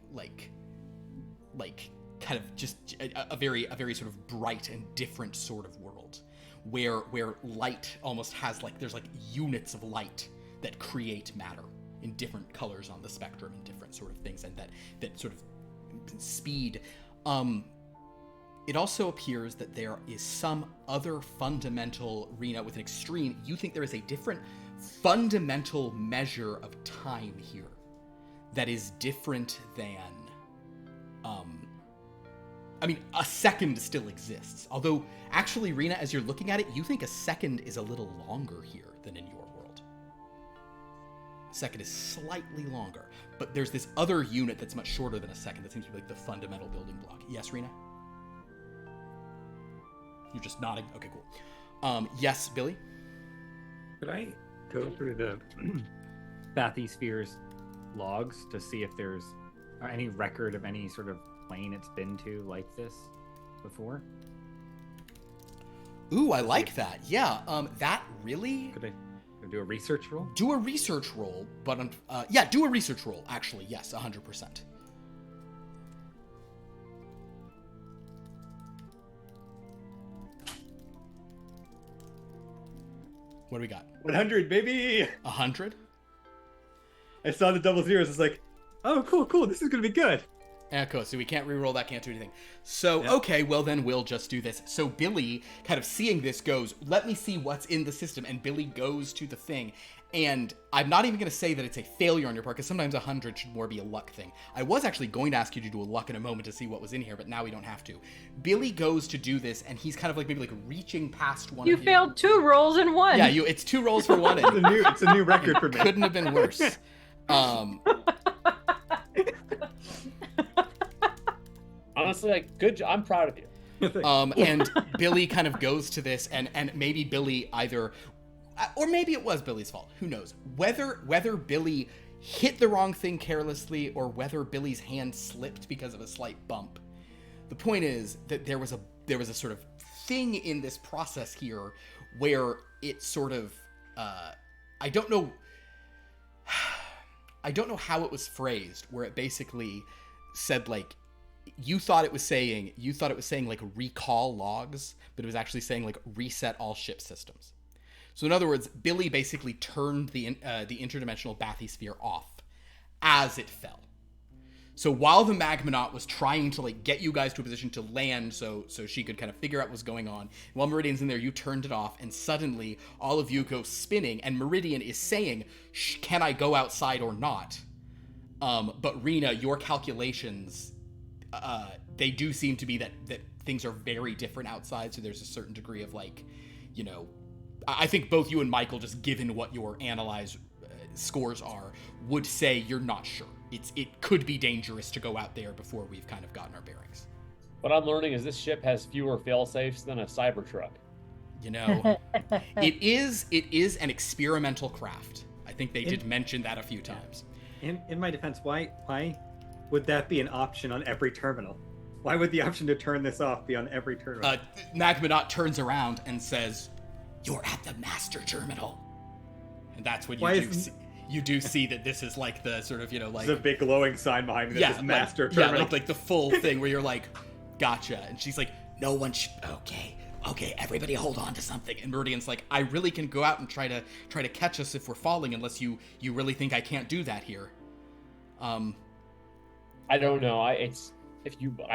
kind of just a very sort of bright and different sort of world, where light almost has like there's like units of light that create matter in different colors on the spectrum and different sort of things, and that sort of speed. It also appears that there is some other fundamental arena with an extreme. You think there is a different fundamental measure of time here that is different than I mean, a second still exists. Although, actually, Rena, as you're looking at it, you think a second is a little longer here than in your world. A second is slightly longer. But there's this other unit that's much shorter than a second that seems to be like the fundamental building block. Yes, Rena? You're just nodding? Okay, cool. Yes, Billy? Could I go through the bathysphere's logs to see if there's any record of any sort of plane it's been to like this before? Ooh, I like that. Yeah, that really... Could I do a research roll? Do a research roll, but... yeah, do a research roll, actually. Yes, 100%. What do we got? 100, baby! 100? I saw the double zeros. It's like, oh, cool. This is going to be good. Yeah, cool. So we can't re-roll that, can't do anything. So, yep. Okay, well then we'll just do this. So Billy, kind of seeing this, goes, let me see what's in the system. And Billy goes to the thing. And I'm not even going to say that it's a failure on your part, because sometimes 100 should more be a luck thing. I was actually going to ask you to do a luck in a moment to see what was in here, but now we don't have to. Billy goes to do this, and he's kind of like maybe like reaching past one. You failed 2 rolls in 1. Yeah, it's 2 rolls for 1. It's a new record for me. Couldn't have been worse. Honestly, like, good job. I'm proud of you. And Billy kind of goes to this, and maybe Billy either, or maybe it was Billy's fault. Who knows? Whether Billy hit the wrong thing carelessly, or whether Billy's hand slipped because of a slight bump. The point is that there was a sort of thing in this process here where it sort of, I don't know how it was phrased, where it basically said like, you thought it was saying like recall logs, but it was actually saying like reset all ship systems. So in other words, Billy basically turned the interdimensional bathysphere off as it fell. So while the Magmanaut was trying to like get you guys to a position to land so she could kind of figure out what's going on, while Meridian's in there, you turned it off, and suddenly all of you go spinning, and Meridian is saying, can I go outside or not? But Rena, your calculations, they do seem to be that things are very different outside, so there's a certain degree of like, you know, I think both you and Michael, just given what your analyze scores are, would say you're not sure. It could be dangerous to go out there before we've kind of gotten our bearings. What I'm learning is this ship has fewer fail-safes than a Cybertruck. You know, it is an experimental craft. I think they did mention that a few times. In my defense, why would that be an option on every terminal? Why would the option to turn this off be on every terminal? Magmanaut turns around and says, "You're at the master terminal," and that's when you do see that this is like the sort of, you know, like there's a big glowing sign behind me that says master terminal. Yeah, like the full thing where you're like, gotcha, and she's like, no one should. Okay, everybody hold on to something. And Meridian's like, I really can go out and try to catch us if we're falling, unless you really think I can't do that here. I don't know. I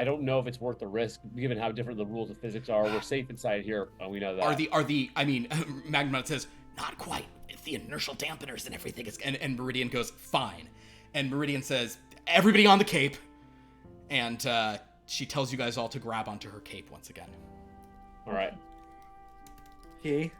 don't know if it's worth the risk, given how different the rules of physics are. We're safe inside here. We know that. I mean, Magmanaut says, not quite. It's the inertial dampeners and everything is, and Meridian goes, fine. And Meridian says, everybody on the cape. And she tells you guys all to grab onto her cape once again. All right. Okay.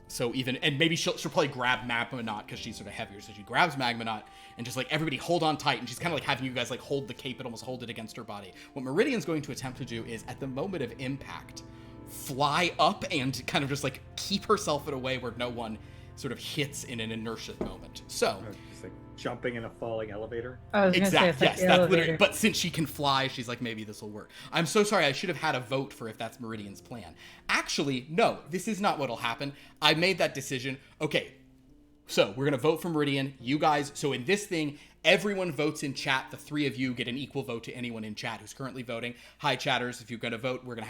So and maybe she'll probably grab Magmanaut because she's sort of heavier. So she grabs Magmanaut and just like, everybody hold on tight. And she's kind of like having you guys like hold the cape and almost hold it against her body. What Meridian's going to attempt to do is, at the moment of impact, fly up and kind of just like keep herself in a way where no one sort of hits in an inertia moment. So Just like jumping in a falling elevator. I was gonna say, it's like yes, the that's elevator. literally. But since she can fly, she's like, maybe this will work. I'm so sorry. I should have had a vote for if that's Meridian's plan. Actually, no, this is not what'll happen. I made that decision. Okay, so we're gonna vote for Meridian. You guys. So in this thing, everyone votes in chat. The three of you get an equal vote to anyone in chat who's currently voting. Hi, chatters. If you're gonna vote, we're gonna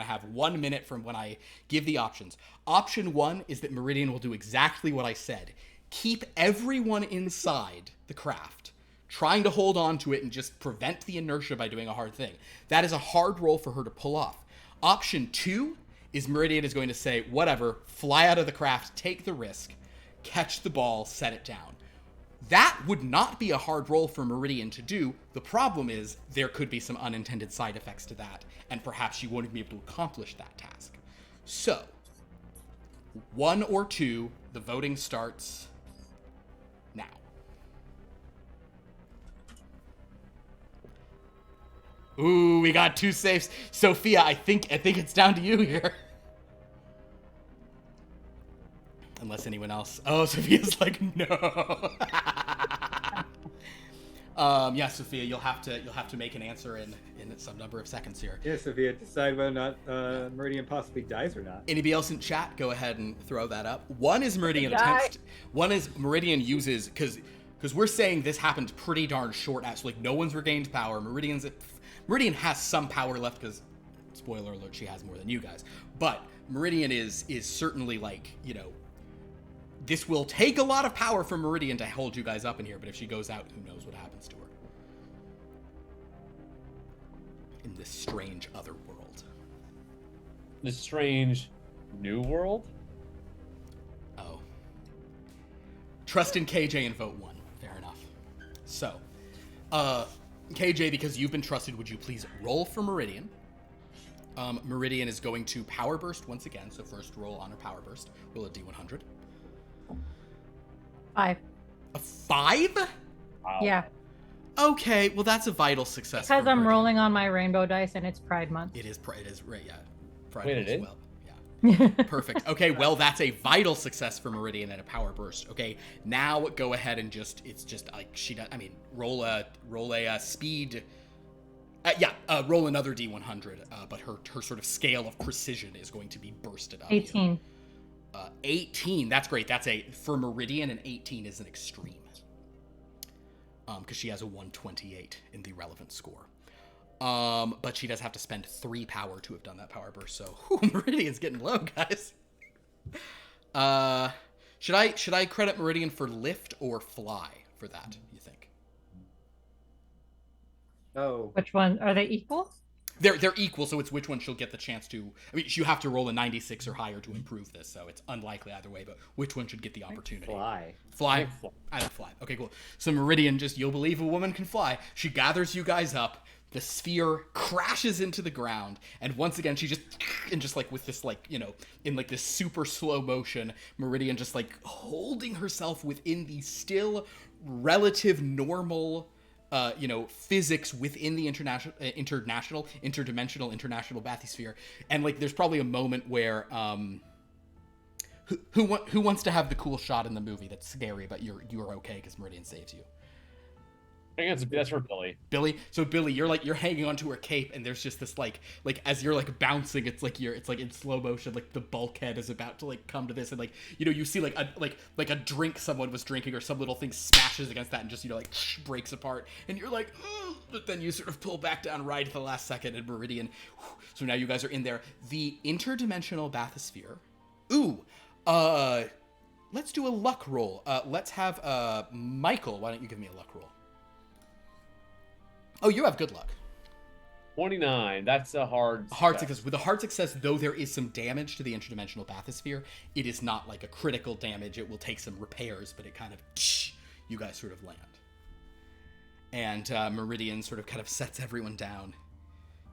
have 1 minute from when I give the options. Option 1 is that Meridian will do exactly what I said. Keep everyone inside the craft, trying to hold on to it and just prevent the inertia by doing a hard thing. That is a hard roll for her to pull off. Option 2 is Meridian is going to say, whatever, fly out of the craft, take the risk, catch the ball, set it down. That would not be a hard roll for Meridian to do. The problem is there could be some unintended side effects to that, and perhaps she won't be able to accomplish that task. So, 1 or 2, the voting starts now. Ooh, we got 2 safes. Sophia, I think it's down to you here. Unless anyone else. Oh, Sophia's like, no. Yeah, Sophia, you'll have to make an answer in some number of seconds here. Yeah, Sophia, decide whether or not Meridian possibly dies or not. Anybody else in chat? Go ahead and throw that up. One is Meridian attempts. One is Meridian uses because we're saying this happened pretty darn short. So like no one's regained power. Meridian has some power left because, spoiler alert, she has more than you guys. But Meridian is certainly like, you know, this will take a lot of power from Meridian to hold you guys up in here. But if she goes out, who knows what happens to her in this strange other world. This strange new world? Oh. Trust in KJ and vote 1. Fair enough. So, KJ, because you've been trusted, would you please roll for Meridian? Meridian is going to power burst once again. So first roll on her power burst. Roll a D100. 5. A 5? Wow. Yeah, Okay, well that's a vital success. because for I'm Meridian. rolling on my rainbow dice and it's Pride Month. It is right, yeah. Friday Wait, it as is? well. Yeah. Perfect. Okay, well that's a vital success for Meridian and a power burst. Okay, now go ahead and it's just like she does. I mean, roll a speed. Roll another D100. But her sort of scale of precision is going to be bursted up. 18. 18. That's great. For Meridian, an 18 is an extreme. Because she has a 128 in the relevant score. But she does have to spend 3 power to have done that power burst. So Meridian's getting low, guys. Should I credit Meridian for lift or fly for that? You think? Oh, Which one? Are they equal? They're equal, so it's which one she'll get the chance to. I mean, you have to roll a 96 or higher to improve this, so it's unlikely either way. But which one should get the opportunity? fly. Fly? I don't fly. Okay, cool. So Meridian, you'll believe a woman can fly. She gathers you guys up. The sphere crashes into the ground, and once again, she just like with this like, you know, in like this super slow motion, Meridian just like holding herself within the still relative normal physics within the interdimensional bathysphere. And like there's probably a moment where who wants to have the cool shot in the movie that's scary but you're okay because Meridian saves you? I think that's for Billy. So Billy, you're hanging onto her cape, and there's just this like as you're like bouncing, it's like in slow motion, like the bulkhead is about to like come to this, and like, you know, you see like a drink someone was drinking or some little thing smashes against that and just, you know, like breaks apart, and you're like, but then you sort of pull back down right at the last second, and Meridian. So now you guys are in there. The interdimensional bathysphere. Let's do a luck roll. Let's have Michael. Why don't you give me a luck roll? Oh, you have good luck. 29. That's a hard success. With a hard success, though there is some damage to the interdimensional bathysphere, it is not like a critical damage. It will take some repairs, but it kind of, you guys sort of land. And Meridian sort of kind of sets everyone down,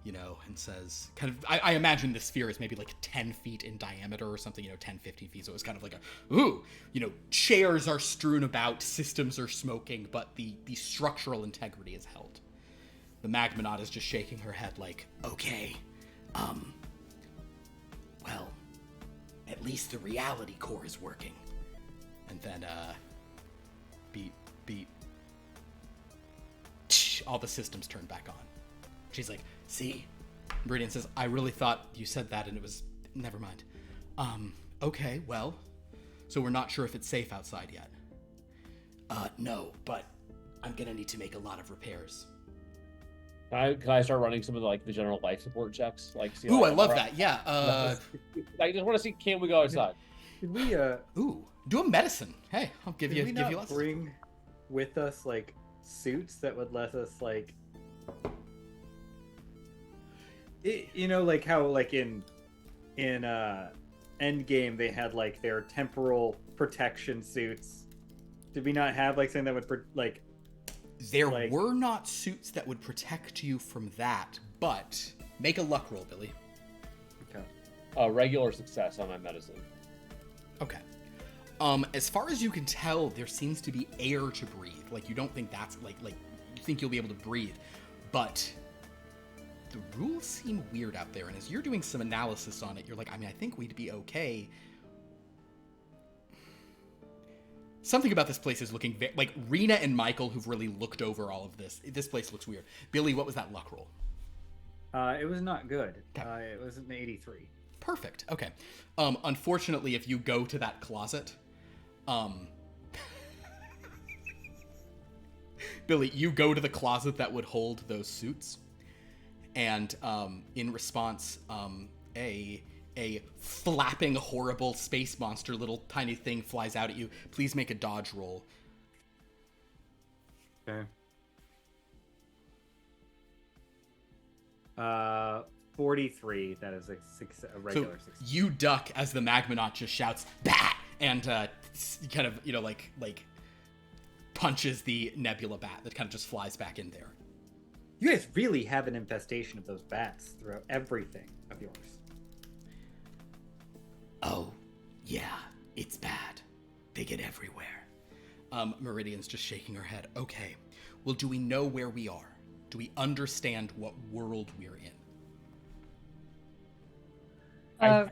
you know, and says, kind of, I imagine the sphere is maybe like 10 feet in diameter or something, you know, 10, 15 feet. So it's kind of like chairs are strewn about, systems are smoking, but the structural integrity is held. The Magmonaut is just shaking her head like, okay, well, at least the reality core is working. And then, beep, beep. All the systems turn back on. She's like, see? Meridian says, I really thought you said that and it was... Never mind. Okay, well... So we're not sure if it's safe outside yet. No, but I'm gonna need to make a lot of repairs. Can I start running some of the general life support checks? See, Ooh, I love that. Yeah. I just want to see, can we go outside? Did we Ooh, do a medicine. Hey, I'll give you less. Bring with us suits that would let us how in Endgame they had their temporal protection suits. Did we not have something that would There were not suits that would protect you from that, but make a luck roll, Billy. Okay. Regular success on my medicine. Okay. As far as you can tell, there seems to be air to breathe. You don't think that's you think you'll be able to breathe, but the rules seem weird out there. And as you're doing some analysis on it, you're like, I think we'd be okay. Something about this place is looking Rena and Michael, who've really looked over all of this. This place looks weird. Billy, what was that luck roll? It was not good. Okay. It was an 83. Perfect. Okay. Unfortunately, if you go to that closet, Billy, you go to the closet that would hold those suits, and in response, a flapping, horrible space monster little tiny thing flies out at you. Please make a dodge roll. Okay. 43. That is a regular So success. you duck as the Magmanaut just shouts, bat! And kind of, punches the Nebula bat that kind of just flies back in there. You guys really have an infestation of those bats throughout everything of yours. Oh, yeah, it's bad. They get everywhere. Meridian's just shaking her head. Okay, well, do we know where we are? Do we understand what world we're in? Okay.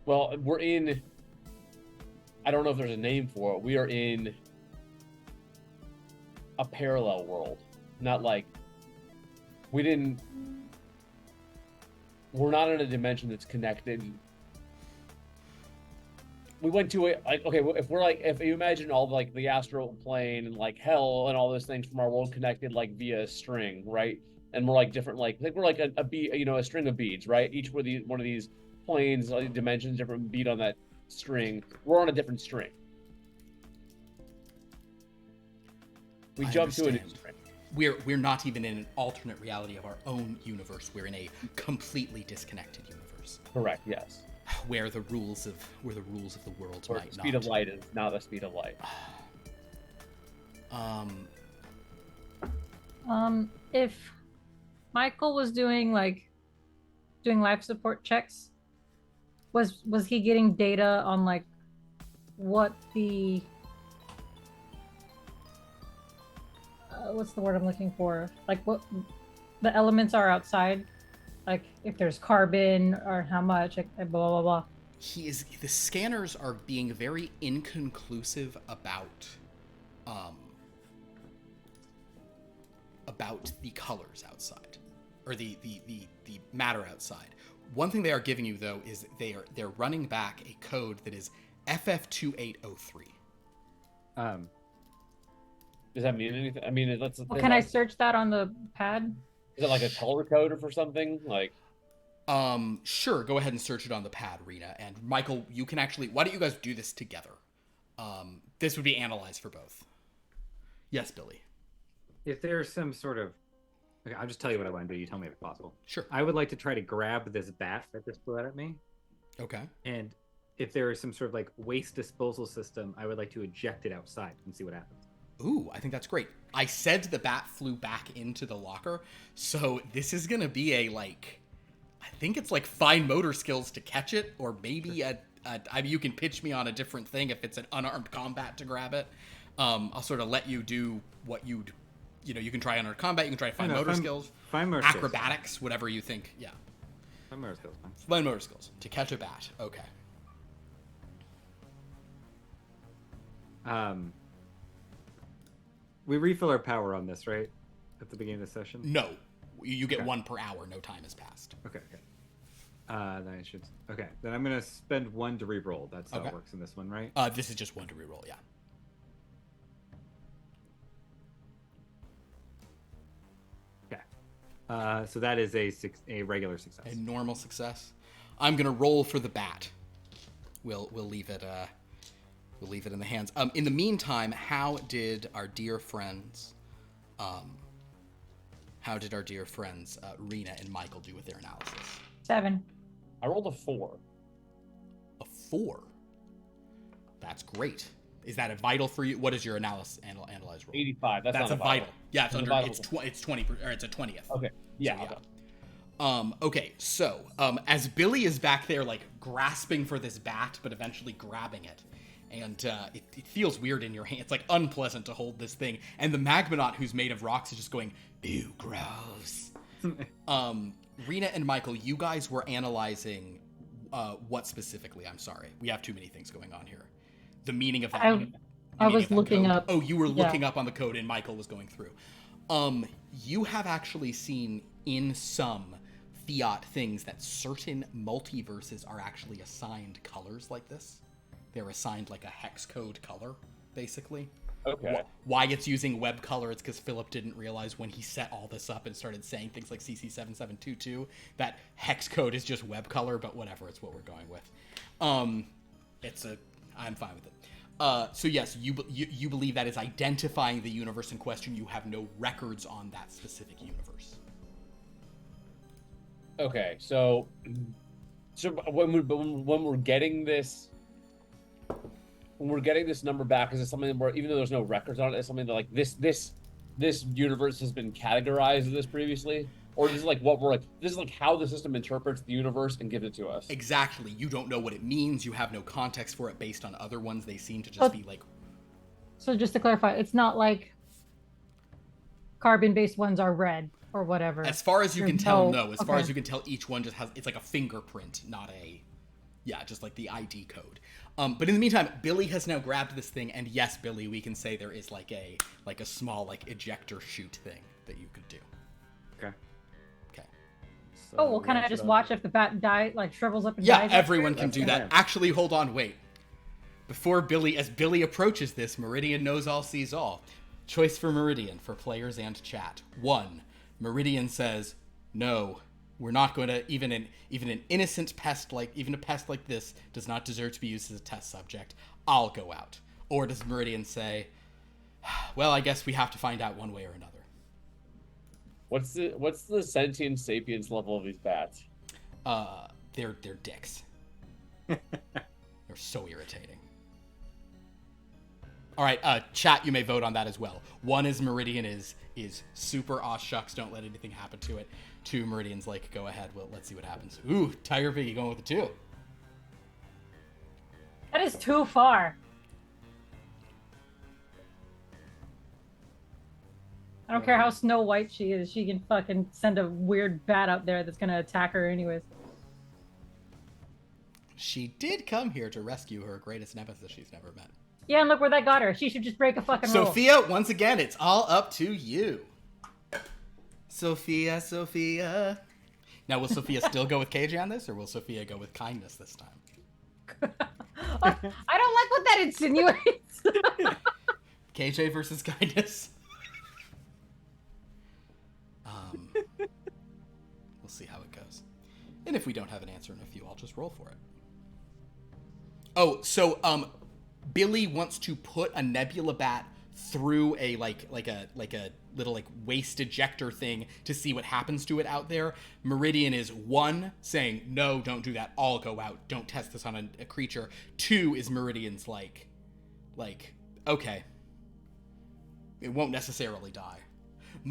Well, we're in... I don't know if there's a name for it. We are in a parallel world. Not we didn't... We're not in a dimension that's connected. We went to it if you imagine all the astral plane and hell and all those things from our world connected via a string, right? And we're different we're a string of beads, right? Each one of these planes, dimensions, different bead on that string. We're on a different string. We jump to a new string. We're not even in an alternate reality of our own universe. We're in a completely disconnected universe. Correct. Yes. Where the rules of the world or might the speed not. of light is not the speed of light. If Michael was doing life support checks, was he getting data on what the what's the word I'm looking for? What the elements are outside? If there's carbon or how much, blah, blah, blah. The scanners are being very inconclusive about the colors outside, or the matter outside. One thing they are giving you, though, is they're running back a code that is FF2803. Does that mean anything? I mean, Can I search that on the pad? Is it a color code or for something? Sure. Go ahead and search it on the pad, Rena. And Michael, you can actually... Why don't you guys do this together? This would be analyzed for both. Yes, Billy. If there's some sort of... Okay, I'll just tell you what I want to do. You tell me if it's possible. Sure. I would like to try to grab this bat that just flew out at me. Okay. And if there is some sort of waste disposal system, I would like to eject it outside and see what happens. Ooh, I think that's great. I said the bat flew back into the locker, so this is gonna be I think it's fine motor skills to catch it, or maybe you can pitch me on a different thing if it's an unarmed combat to grab it. I'll sort of let you do what you can try unarmed combat, you can try fine motor skills, fine motor acrobatics, skills. Whatever you think. Yeah. Fine motor skills. Fine motor skills to catch a bat. Okay. We refill our power on this, right? At the beginning of the session? No, you get Okay. 1 per hour. No time has passed. Okay. Then I should. Okay, then I'm gonna spend 1 to re-roll. That's how Okay. it works in this one, right? This is just 1 to reroll. Yeah. Okay. So that is a regular success. A normal success. I'm gonna roll for the bat. We'll leave it. We'll leave it in the hands. In the meantime, how did our dear friends, Rena and Michael do with their analysis? 7. I rolled a 4. A 4. That's great. Is that a vital for you? What is your analyze roll? 85. That's a not vital. Yeah, it's It's a under. vital. It's 20 or it's a 20th. Okay. Yeah. So, okay, so as Billy is back there, like, grasping for this bat, but eventually grabbing it, and it feels weird in your hand. It's, like, unpleasant to hold this thing, and the Magmonaut, who's made of rocks, is just going, ew, gross. Rena and Michael, you guys were analyzing what specifically? I'm sorry. We have too many things going on here. The meaning of that. I was looking code. up. Oh, you were looking up on the code, and Michael was going through. You have actually seen in some Fiat things that certain multiverses are actually assigned colors like this. They're assigned like a hex code color, basically. Okay. Why it's using web color, it's because Philip didn't realize when he set all this up and started saying things like CC7722 that hex code is just web color, but whatever, it's what we're going with. I'm fine with it. So yes, you believe that is identifying the universe in question. You have no records on that specific universe. Okay. So when we're getting this. When we're getting this number back, is it something where, even though there's no records on it, it's something that, like, this universe has been categorized as this previously, or is it like what we're like? This is like how the system interprets the universe and gives it to us. Exactly. You don't know what it means. You have no context for it based on other ones. They seem to just be like. So just to clarify, it's not like carbon-based ones are red or whatever. As far as you can tell, no. As far okay. as you can tell, each one just has, it's like a fingerprint, not a, just like the ID code. But in the meantime, Billy has now grabbed this thing, and yes, Billy, we can say there is like a small like ejector chute thing that you could do. Okay. So Oh, well, can I just watch if the bat shrivels up and Yeah, dies? everyone can That's do that. fine. Actually, hold on, wait. As Billy approaches this, Meridian knows all, sees all. Choice for Meridian for players and chat. 1. Meridian says, "No, we're not going to, even an innocent pest even a pest like this does not deserve to be used as a test subject. I'll go out." Or does Meridian say, "Well, I guess we have to find out one way or another." What's the sentient sapience level of these bats? They're dicks. They're so irritating. All right, chat, you may vote on that as well. 1 is Meridian is super aw shucks, don't let anything happen to it. 2, Meridian's like, go ahead, well, let's see what happens. Ooh, Tiger Piggy going with the 2. That is too far. I don't care how Snow White she is. She can fucking send a weird bat out there that's gonna attack her anyways. She did come here to rescue her greatest nemesis she's never met. Yeah, and look where that got her. She should just break a fucking rule. Sophia, once again, it's all up to you. Sophia. Now, will Sophia still go with KJ on this, or will Sophia go with kindness this time? I don't like what that insinuates. KJ versus kindness. We'll see how it goes. And if we don't have an answer in a few, I'll just roll for it. Oh, so Billy wants to put a nebula bat through a like a little like waste ejector thing to see what happens to it out there. Meridian is 1 saying, "No, don't do that. I'll go out. Don't test this on a creature." 2 is Meridian's like okay, it won't necessarily die.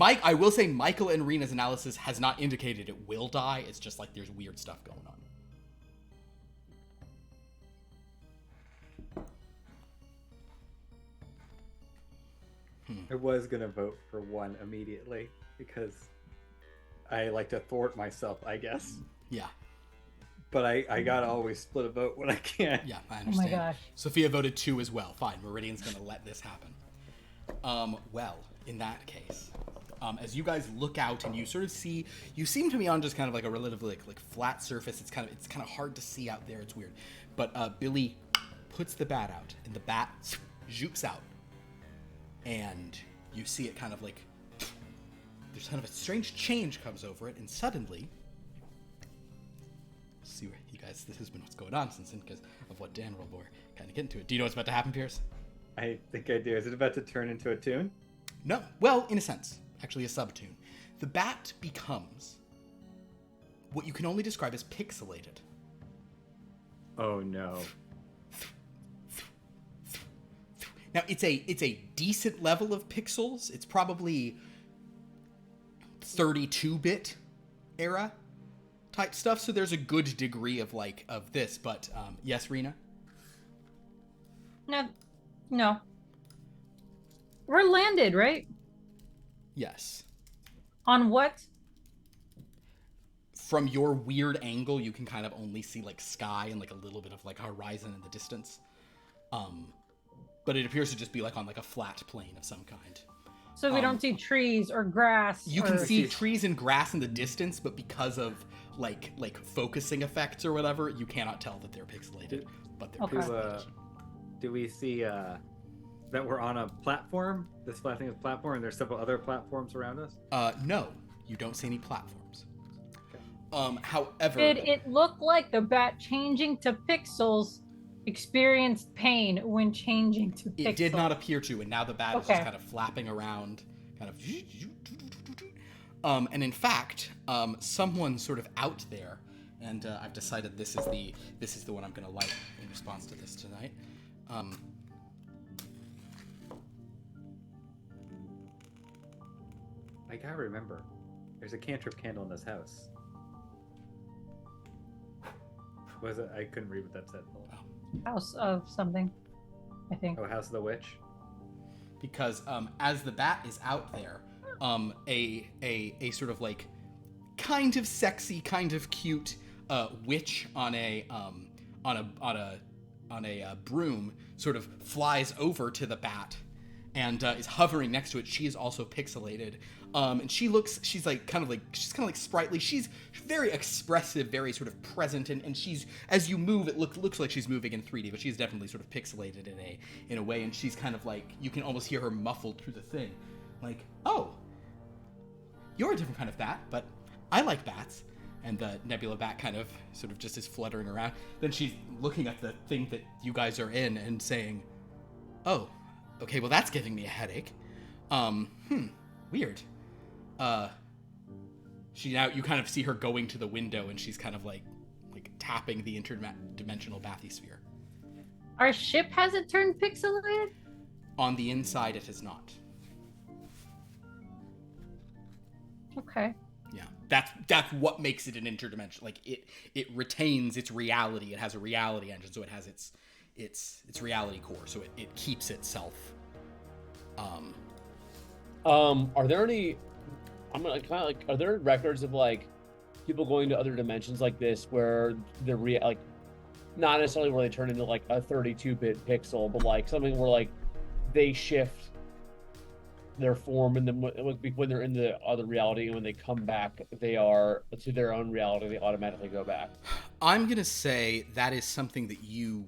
I will say Michael and Rena's analysis has not indicated it will die. It's just like there's weird stuff going on. I was gonna vote for 1 immediately because I like to thwart myself, I guess. Yeah. but I gotta always split a vote when I can. Yeah, I Oh understand. my gosh. Sophia voted 2 as well. Fine, Meridian's gonna let this happen. Well, in that case, as you guys look out and you sort of see, you seem to be on just kind of like a relatively like flat surface. It's kind of hard to see out there. It's weird, but Billy puts the bat out, and the bat zoops out, and you see it kind of like there's kind of a strange change comes over it, and suddenly, see where you guys, this has been what's going on since then because of what Dan rolled. We're kind of getting to it. Do you know what's about to happen, Pierce? I think I do. Is it about to turn into a tune? No. Well, in a sense, actually a subtune. The bat becomes what you can only describe as pixelated. Oh no. Now it's a decent level of pixels. It's probably 32-bit era type stuff. So there's a good degree of this. But yes, Rena. No. We're landed, right? Yes. On what? From your weird angle, you can kind of only see like sky and like a little bit of like horizon in the distance. But it appears to just be like on like a flat plane of some kind. So we don't see trees or grass. You can see trees and grass in the distance, but because of like focusing effects or whatever, you cannot tell that they're pixelated. But they're pixelated. Do we see that we're on a platform? This thing is a platform, and there's several other platforms around us? No, you don't see any platforms. Okay. However, did it look like the bat changing to pixels experienced pain when changing to pixels? It did not appear to, and now the bat is just kind of flapping around, kind of. And in fact, someone sort of out there, and I've decided this is the one I'm going to light in response to this tonight. I gotta remember, there's a cantrip candle in this house. Was it? I couldn't read what that said. House of something, I think. Oh, House of the Witch. Because as the bat is out there, a sort of like kind of sexy, kind of cute witch on a broom sort of flies over to the bat and is hovering next to it. She is also pixelated. And she's kind of like sprightly. She's very expressive, very sort of present, and she's, as you move, it looks like she's moving in 3D, but she's definitely sort of pixelated in a way, and she's kind of like, you can almost hear her muffled through the thing. Like, oh, you're a different kind of bat, but I like bats. And the nebula bat kind of sort of just is fluttering around. Then she's looking at the thing that you guys are in and saying, oh, okay, well that's giving me a headache. Weird. You kind of see her going to the window, and she's kind of like tapping the interdimensional bathysphere. Our ship hasn't turned pixelated? On the inside, it has not. Okay. Yeah, that's what makes it an interdimensional. Like it retains its reality. It has a reality engine, so it has its reality core, so it keeps itself. Are there any? I'm gonna kind of like. Are there records of like people going to other dimensions like this where the like, not necessarily where they turn into like a 32-bit pixel, but like something where like they shift their form, and then when they're in the other reality, and when they come back, they are to their own reality. They automatically go back. I'm gonna say that is something that you,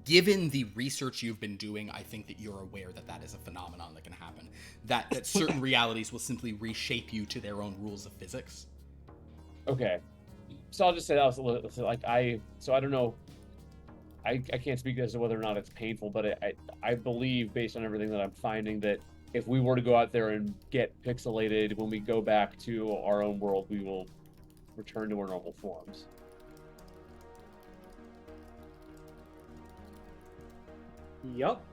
given the research you've been doing, I think that you're aware that is a phenomenon that can happen. That certain realities will simply reshape you to their own rules of physics. Okay, so I'll just say that was like So I don't know. I can't speak as to whether or not it's painful, but I believe, based on everything that I'm finding, that if we were to go out there and get pixelated, when we go back to our own world, we will return to our normal forms. Yup.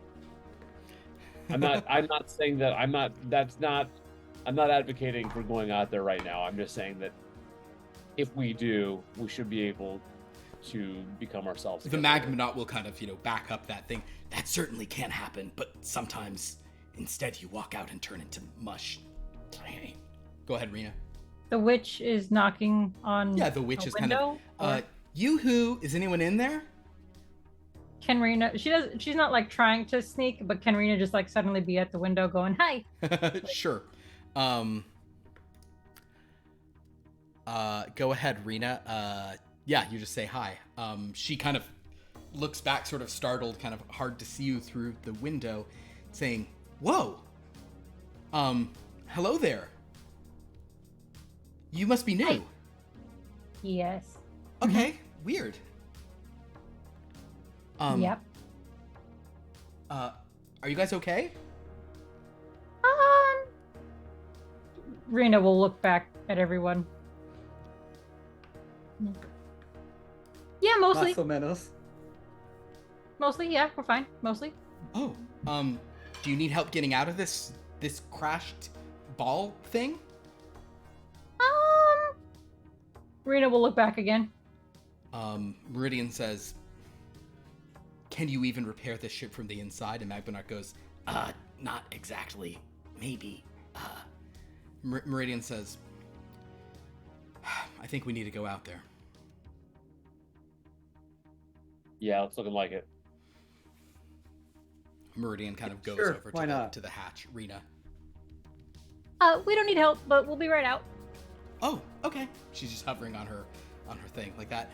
I'm not saying that. I'm not advocating for going out there right now. I'm just saying that if we do, we should be able to become ourselves. The Magmanaut will kind of, back up that thing. That certainly can happen, but sometimes instead you walk out and turn into mush. Go ahead, Rena. The witch is knocking on Yeah, the witch a is kind of. window, or Yoo-hoo! Is anyone in there? can Rena? She's not like trying to sneak, but can Rena just like suddenly be at the window going, "Hi"? Sure. Go ahead, Rena. Yeah, you just say hi. She kind of looks back, sort of startled, kind of hard to see you through the window, saying, "Whoa. Hello there. You must be new." Hi. Yes. Okay, weird. Yep. Are you guys okay? Rena will look back at everyone. Yeah, mostly. Más o menos. Mostly, yeah, we're fine. Mostly. Oh, do you need help getting out of this crashed ball thing? Rena will look back again. Meridian says, "Can you even repair this ship from the inside?" And Magbanark goes, "Not exactly. Maybe." Meridian says, "I think we need to go out there." Yeah, it's looking like it. Meridian kind of goes Sure, over why not? to the hatch. Rena. We don't need help, but we'll be right out. Oh, okay. She's just hovering on her thing like that.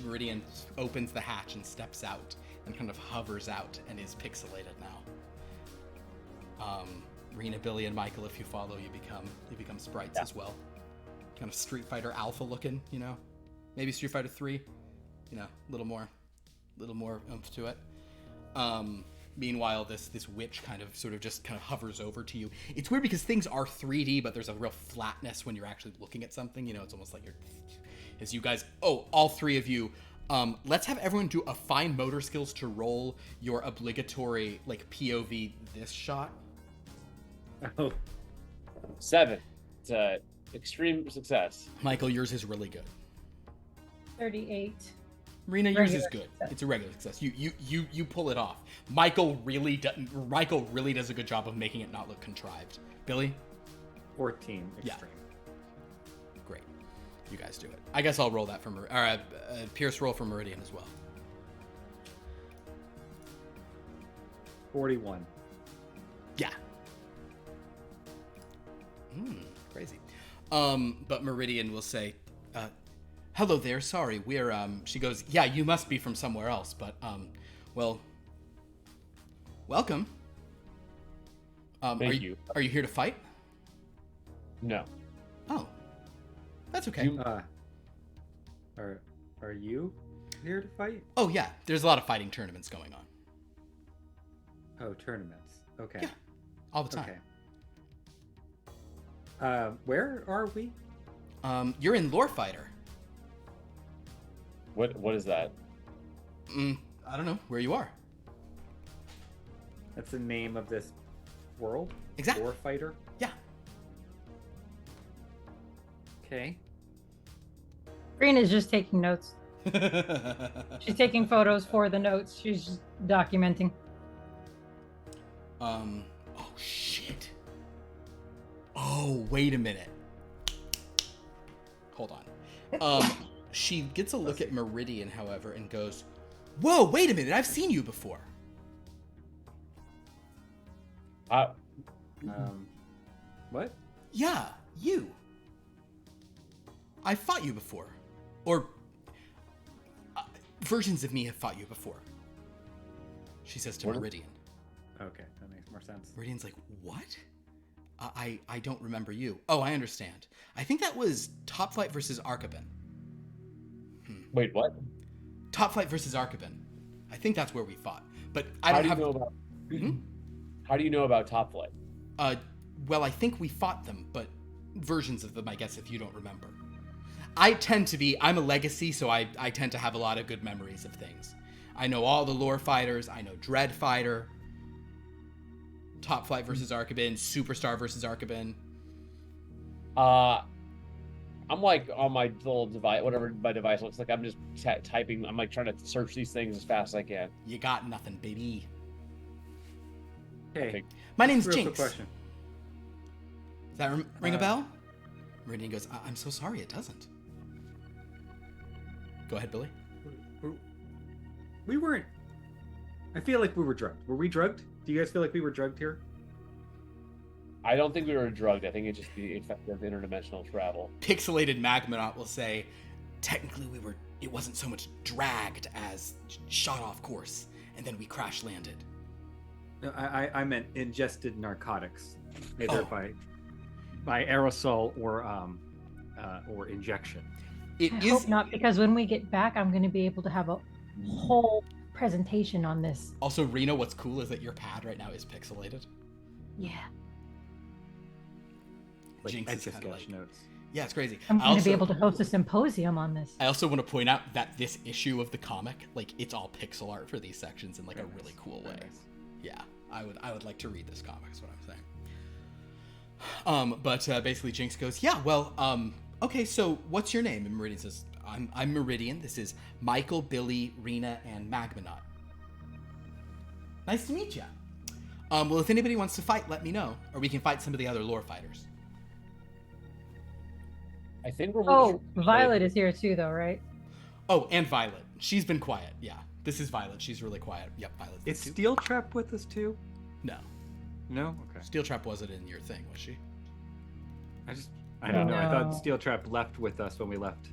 Meridian opens the hatch and steps out and kind of hovers out and is pixelated now. Rena, Billy, and Michael, if you follow, you become sprites as well. Kind of Street Fighter Alpha looking, you know. Maybe Street Fighter 3, you know, a little more oomph to it. Meanwhile, this witch kind of hovers over to you. It's weird because things are 3D, but there's a real flatness when you're actually looking at something. You know, it's almost like as you guys, all three of you, let's have everyone do a fine motor skills to roll your obligatory, like, POV this shot. Oh, 7. It's extreme success. Michael, yours is really good. 38. Rena, yours is Regular good. success. It's a regular success. You pull it off. Michael really does a good job of making it not look contrived. Billy? 14 Yeah. extreme. Great. You guys do it. I guess I'll roll that for Pierce roll for Meridian as well. 41. Yeah. Crazy. But Meridian will say, "Hello there. Sorry, we're She goes, "Yeah, you must be from somewhere else, but well, welcome. Thank you. Are you here to fight?" No. Oh, that's okay. You- Are you here to fight? Oh yeah, there's a lot of fighting tournaments going on Oh, tournaments. Okay. Yeah. all the time. Okay. Where are we? You're in Lore Fighter. What is that? I don't know where you are. That's the name of this world? Exactly. War fighter? Yeah. Okay. Rena's just taking notes. She's taking photos for the notes. She's just documenting. Oh shit. Oh, wait a minute. Hold on. She gets a look at Meridian, however, and goes, "Whoa, wait a minute, I've seen you before." What? Yeah, you. I fought you before. Or versions of me have fought you before. She says to What? Meridian. Okay, that makes more sense. Meridian's like, "What? I don't remember you." Oh, I understand. I think that was Topflight versus Archibin. Wait, what? Topflight versus Archibin. I think that's where we fought. But I How don't do you have. know about? Hmm? How do you know about Topflight? Well, I think we fought them, but versions of them, I guess, if you don't remember. I'm a legacy, so I tend to have a lot of good memories of things. I know all the lore fighters. I know Dread Fighter, Topflight versus Archibin, Superstar versus Archibin. I'm like on my little device, whatever my device looks like. I'm just typing. I'm like trying to search these things as fast as I can. You got nothing, baby. Okay. Okay. My name's Real quick Jinx. question. Does that ring a bell? Meridian goes, I'm so sorry, it doesn't. Go ahead, Billy. We weren't. I feel like we were drugged. Were we drugged? Do you guys feel like we were drugged here? I don't think we were drugged. I think it's just the effect of interdimensional travel. Pixelated Magmanaut will say, technically it wasn't so much dragged as shot off course, and then we crash landed. No, I meant ingested narcotics, either by aerosol or injection. It I is hope not, because when we get back, I'm going to be able to have a whole presentation on this. Also, Rena, what's cool is that your pad right now is pixelated. Yeah. Like Jinx is Etch-a-Sketch kinda like- notes. Yeah, it's crazy. I'm going to be Also- able to host a symposium on this. I also want to point out that this issue of the comic, like, it's all pixel art for these sections in like Very a really nice. cool way. Very nice. Yeah, I would like to read this comic. Is what I'm saying. But basically, Jinx goes, yeah, well, okay, so what's your name? And Meridian says, I'm Meridian. This is Michael, Billy, Rena, and Magmanaut. Nice to meet you. Well, if anybody wants to fight, let me know, or we can fight some of the other lore fighters. I think we're. Oh, Violet is here too, though, right? Oh, and Violet. She's been quiet. Yeah, this is Violet. She's really quiet. Yep, Violet. Is Steel Trap with us too? No. No. Okay. Steel Trap wasn't in your thing, was she? I don't know. I No. thought Steel Trap left with us when we left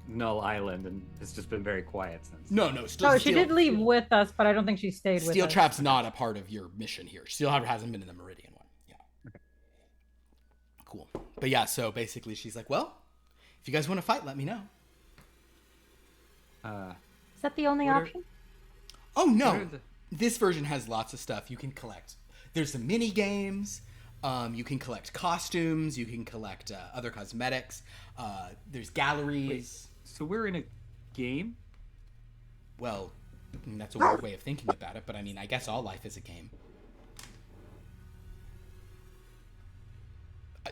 Null Island, and it's just been very quiet since. No. Oh, she did leave with us, but I don't think she stayed with Steel us. Trap's not a part of your mission here. Steel Trap hasn't been in the Meridian one. Yeah. Okay. Cool. But yeah, so basically she's like, well, if you guys want to fight, let me know. Is that the only What are- option? Oh, What no. are the- This version has lots of stuff you can collect. There's some mini games. You can collect costumes. You can collect other cosmetics. There's galleries. So we're in a game? Well, I mean, that's a weird way of thinking about it, but I mean, I guess all life is a game.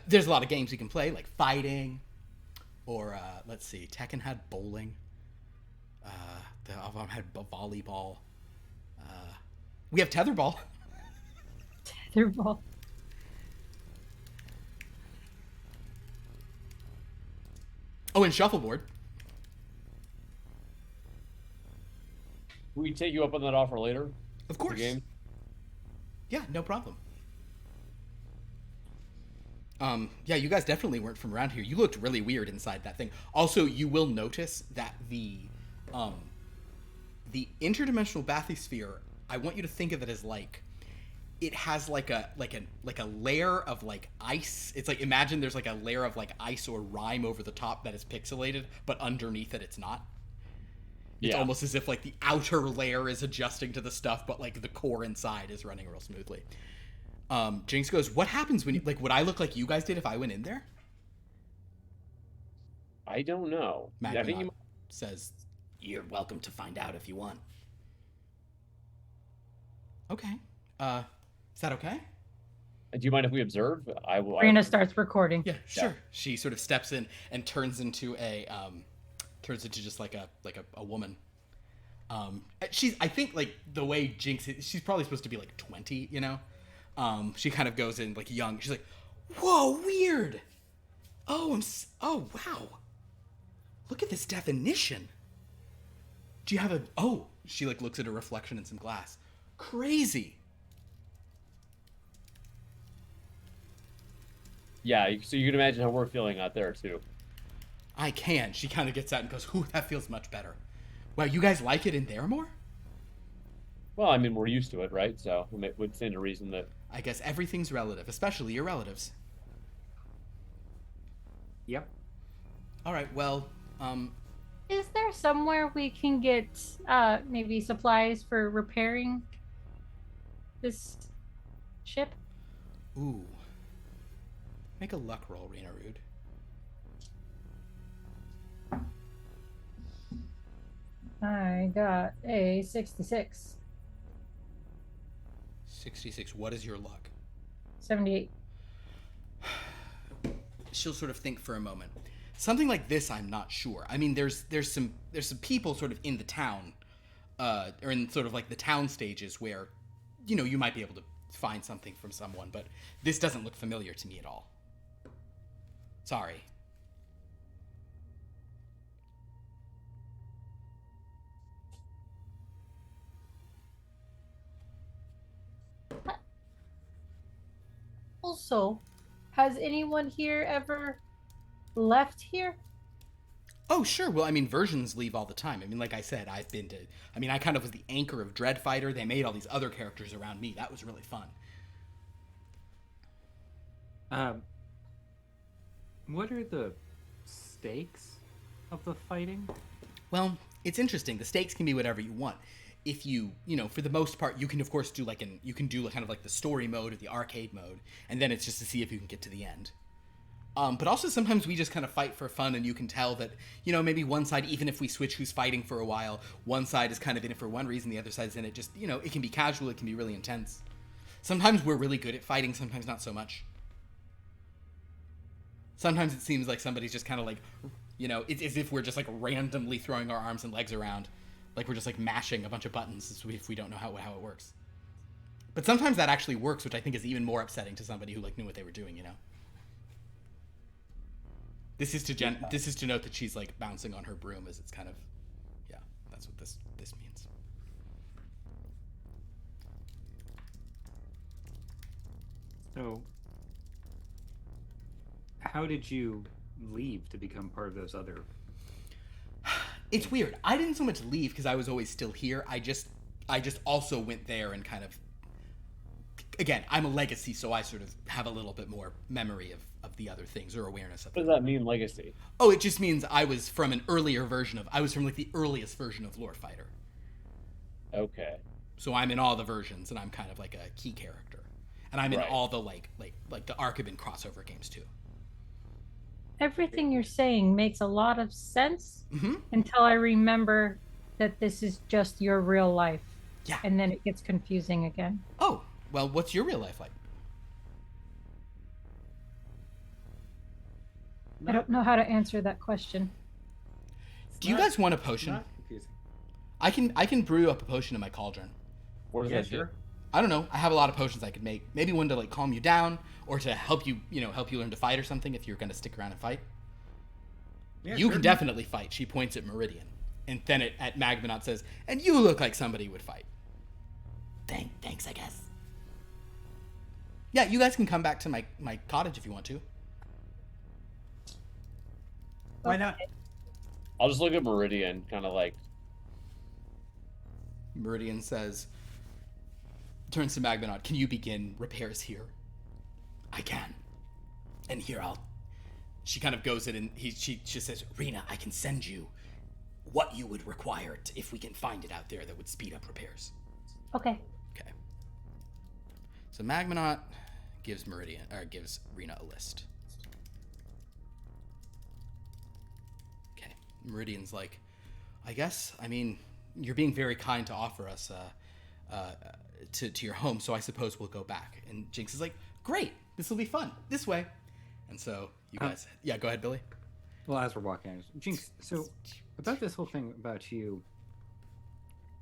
There's a lot of games you can play, like fighting, or let's see, Tekken had bowling. The Avon had volleyball. We have tetherball. Tetherball. Oh, and shuffleboard. Can we take you up on that offer later? Of course. The game? Yeah, no problem. Yeah, you guys definitely weren't from around here. You looked really weird inside that thing. Also, you will notice that the interdimensional bathysphere, I want you to think of it as like, it has like a layer of like ice. It's like, imagine there's like a layer of like ice or rime over the top that is pixelated, but underneath it it's not. It's almost as if like the outer layer is adjusting to the stuff, but like the core inside is running real smoothly. Jinx goes, what happens when you, like, would I look like you guys did if I went in there? I don't know. I think you. Magmanaut says, you're welcome to find out if you want. Okay. Is that okay? Do you mind if we observe? I will. Rena starts recording. Yeah, sure. She sort of steps in and turns into just like a woman. I think like the way Jinx is, she's probably supposed to be like 20, you know? She kind of goes in like young. She's like, whoa, weird. Oh, oh, wow. Look at this definition. Do you have she like looks at her reflection in some glass. Crazy. Yeah, so you can imagine how we're feeling out there too. I can. She kind of gets out and goes, ooh, that feels much better. Wow, you guys like it in there more? Well, I mean, we're used to it, right? So it would stand to reason that. I guess everything's relative, especially your relatives. Yep. All right, well, Is there somewhere we can get maybe supplies for repairing this ship? ooh. Make a luck roll, Rena Rude. I got a 66. 66. What is your luck? 78. She'll sort of think for a moment. Something like this, I'm not sure. I mean, there's some people sort of in the town, or in sort of like the town stages where, you know, you might be able to find something from someone, but this doesn't look familiar to me at all. Sorry. Also, has anyone here ever left here? Oh, sure. Well, I mean, versions leave all the time. I mean, like I said, I kind of was the anchor of Dreadfighter. They made all these other characters around me. That was really fun. What are the stakes of the fighting? Well, it's interesting. The stakes can be whatever you want. If you for the most part, you can of course do you can do kind of like the story mode or the arcade mode, and then it's just to see if you can get to the end. But also sometimes we just kind of fight for fun, and you can tell that, maybe one side, even if we switch who's fighting for a while, one side is kind of in it for one reason, the other side's in it just, it can be casual, it can be really intense. Sometimes we're really good at fighting, sometimes not so much. Sometimes it seems like somebody's just kind of like, it's as if we're just like randomly throwing our arms and legs around. Like we're just like mashing a bunch of buttons if we don't know how it works. But sometimes that actually works, which I think is even more upsetting to somebody who like knew what they were doing, This is to note that she's like bouncing on her broom as it's kind of, yeah, that's what this means. So, how did you leave to become part of those other? It's weird. I didn't so much leave because I was always still here. I just also went there and kind of, again, I'm a legacy, so I sort of have a little bit more memory of the other things or awareness of them. What does that mean, legacy? Oh, it just means I was from an earlier version of, I was from like the earliest version of Lore Fighter. Okay. So I'm in all the versions, and I'm kind of like a key character. And I'm in all the like the Archibin crossover games too. Everything you're saying makes a lot of sense until I remember that this is just your real life. Yeah. And then it gets confusing again. Oh, well, what's your real life like? I don't know how to answer that question. Do you guys want a potion? Not confusing. I can brew up a potion in my cauldron. What does that do? I don't know. I have a lot of potions I could make. Maybe one to like calm you down, or to help you learn to fight or something if you're going to stick around and fight. Yeah, You can definitely fight. She points at Meridian, and then at Magmanaut says, "And you look like somebody would fight." Thanks, I guess. Yeah, you guys can come back to my cottage if you want to. Why not? I'll just look at Meridian, kind of like. Meridian turns to Magmanaut, "Can you begin repairs here?" "I can. And here she kind of goes in and she says, "Rena, I can send you what you would require if we can find it out there that would speed up repairs." Okay. Okay. So Magmanaut gives Rena a list. Okay. Meridian's like, I mean, you're being very kind to offer us to your home, so I suppose we'll go back. And Jinx is like, "Great, this will be fun. This way." And so you guys, yeah, go ahead, Billy. Well, as we're walking, Jinx. So about this whole thing about you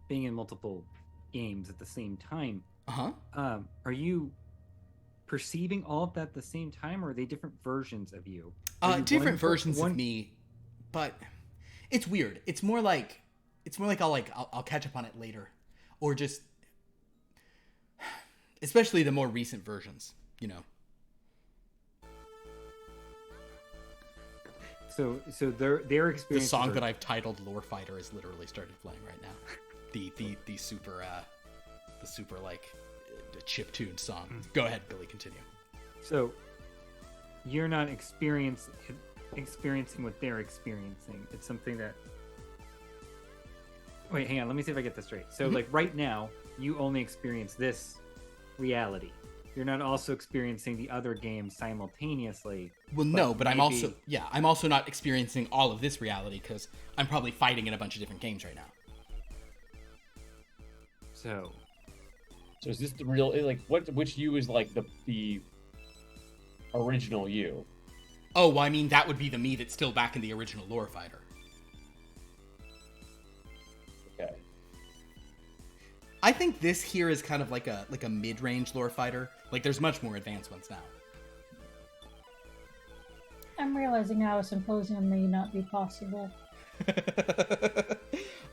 being in multiple games at the same time. Are you perceiving all of that at the same time, or are they different versions of you? Different versions of me, but it's weird. It's more like I'll catch up on it later, or just, especially the more recent versions, So their experience. The song that I've titled "Lore Fighter" is literally started playing right now. The super like chip-tuned song. Go ahead, Billy. Continue. So you're not experiencing what they're experiencing. It's something that. Wait, hang on. Let me see if I get this straight. So, like right now, you only experience this reality. You're not also experiencing the other games simultaneously. Well, no, but I'm also not experiencing all of this reality because I'm probably fighting in a bunch of different games right now. So is this the real, like, which you is like the original you? Oh, well, I mean, that would be the me that's still back in the original Lore Fighter. Okay. I think this here is kind of like a mid-range Lore Fighter. Like, there's much more advanced ones now. I'm realizing now a symposium may not be possible.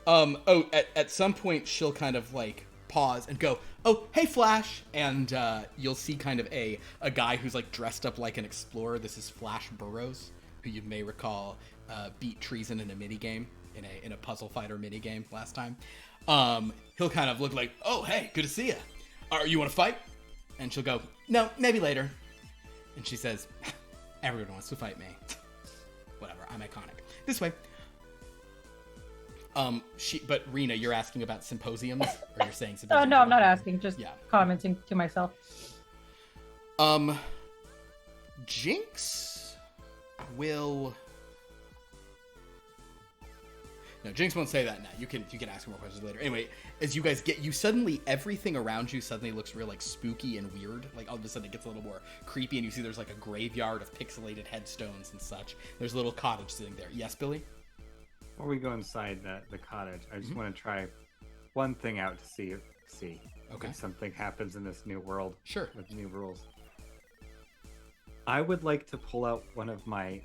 At some point she'll kind of like pause and go, "Oh, hey, Flash," and you'll see kind of a guy who's like dressed up like an explorer. This is Flash Burrows, who you may recall beat Treason in a mini game in a puzzle fighter mini game last time. He'll kind of look like, "Oh, hey, good to see you. You want to fight?" And she'll go, "No, maybe later." And she says, "Everyone wants to fight me. Whatever, I'm iconic. This way." But Rena, you're asking about symposiums, or you're saying symposiums? Oh no, I'm not asking. Just Yeah. commenting to myself. Jinx will. No, Jinx won't say that now. You can ask more questions later. Anyway, as you guys suddenly everything around you suddenly looks real like spooky and weird. Like all of a sudden it gets a little more creepy, and you see there's like a graveyard of pixelated headstones and such. There's a little cottage sitting there. Yes, Billy? Before we go inside the cottage, I just want to try one thing out to see Okay. if something happens in this new world. Sure. With new rules. I would like to pull out one of my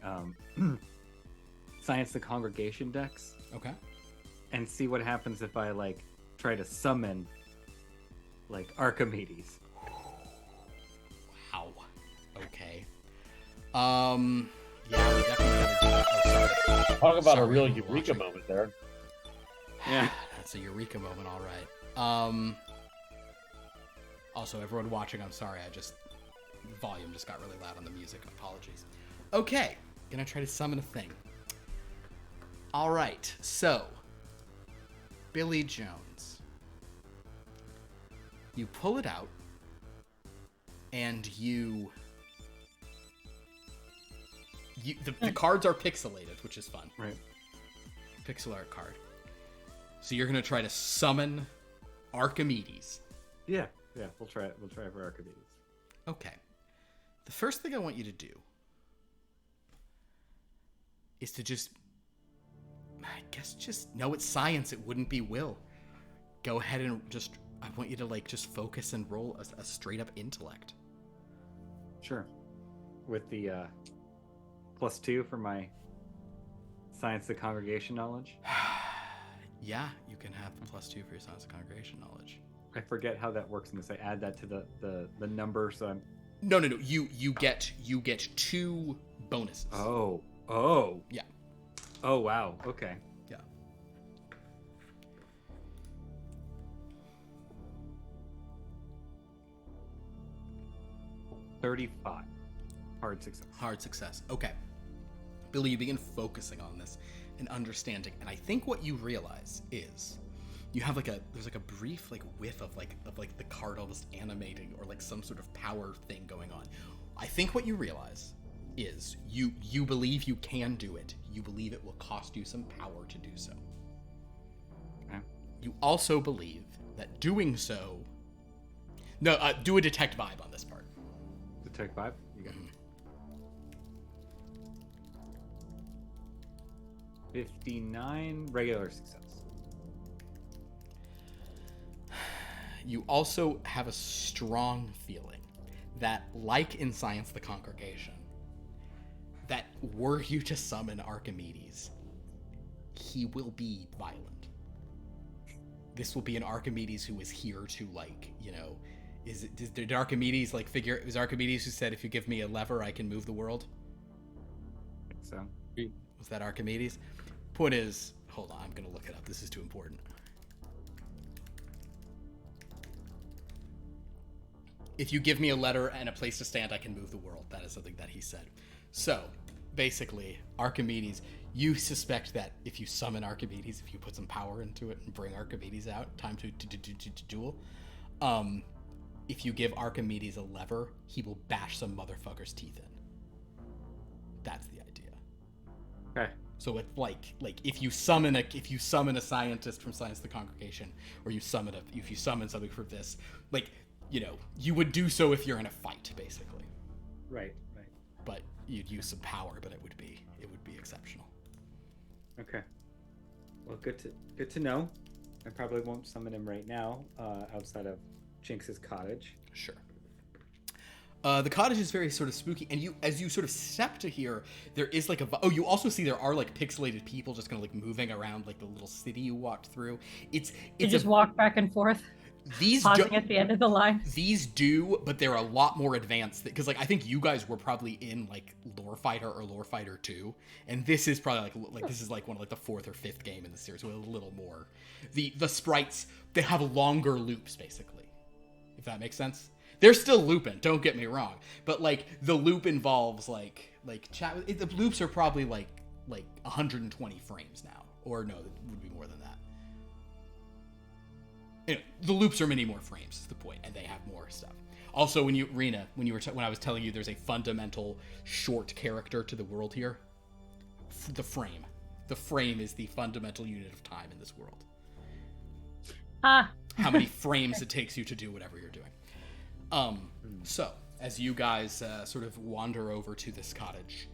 Science the Congregation decks Okay. and see what happens if I like try to summon like Archimedes. Wow. Okay. Yeah, we definitely gotta do that. Oh, sorry. Talk about Sorry, a real I'm eureka watching. moment there. Yeah. That's a eureka moment, all right. Also, everyone watching, I'm sorry. The volume just got really loud on the music. Apologies. Okay, gonna try to summon a thing. All right, so Billy Jones. You pull it out, and the cards are pixelated, which is fun. Right. Pixel art card. So you're gonna try to summon Archimedes. Yeah. We'll try it. We'll try for Archimedes. Okay. The first thing I want you to do is to no, it's science. It wouldn't be will. Go ahead and I want you to just focus and roll a straight up intellect. Sure. With the +2 for my Science the Congregation knowledge. Yeah, you can have the +2 for your science and congregation knowledge. I forget how that works in this. I add that to the number, so I'm. No. You get 2 bonuses. Oh. Yeah. Oh wow. Okay. Yeah. $35. Hard success. Hard success. Okay. Billy, you begin focusing on this and understanding, and I think what you realize is you have there's a brief whiff of the card almost animating or some sort of power thing going on. I think what you realize is you believe you can do it. You believe it will cost you some power to do so. Okay. You also believe that doing so. No, do a detect vibe on this part. Detect vibe. You got it. 59 regular success. You also have a strong feeling that, like in Science the Congregation, that were you to summon Archimedes, he will be violent. This will be an Archimedes who is here to did Archimedes figure? It was Archimedes who said, "If you give me a lever, I can move the world." I think so. Was that Archimedes? Point is, hold on, I'm gonna look it up. This is too important. If you give me a letter and a place to stand, I can move the world. That is something that he said. So, basically, Archimedes, you suspect that if you summon Archimedes, if you put some power into it and bring Archimedes out, time to duel, if you give Archimedes a lever, he will bash some motherfucker's teeth in. That's the idea. Okay. So it's if you summon a scientist from Science the Congregation, or if you summon something for this, you would do so if you're in a fight, basically. Right. But you'd use some power, but it would be exceptional. Okay. Well, good to know. I probably won't summon him right now, outside of Jinx's cottage. Sure. The cottage is very sort of spooky, and as you sort of step to here, there is like you also see there are like pixelated people just kind of like moving around like the little city you walked through. It's You just walk back and forth, pausing at the end of the line. These do, but they're a lot more advanced because like I think you guys were probably in like Lore Fighter or Lore Fighter 2, and this is probably like this is like one of like the 4th or 5th game in the series with a little more. The sprites, they have longer loops basically, if that makes sense. They're still looping, don't get me wrong, but like the loop involves like the loops are probably like 120 frames now, or no, it would be more than that. Anyway, the loops are many more frames is the point, and they have more stuff. Also, when I was telling you there's a fundamental short character to the world here, the frame. The frame is the fundamental unit of time in this world. How many frames it takes you to do whatever you're doing. So as you guys sort of wander over to this cottage,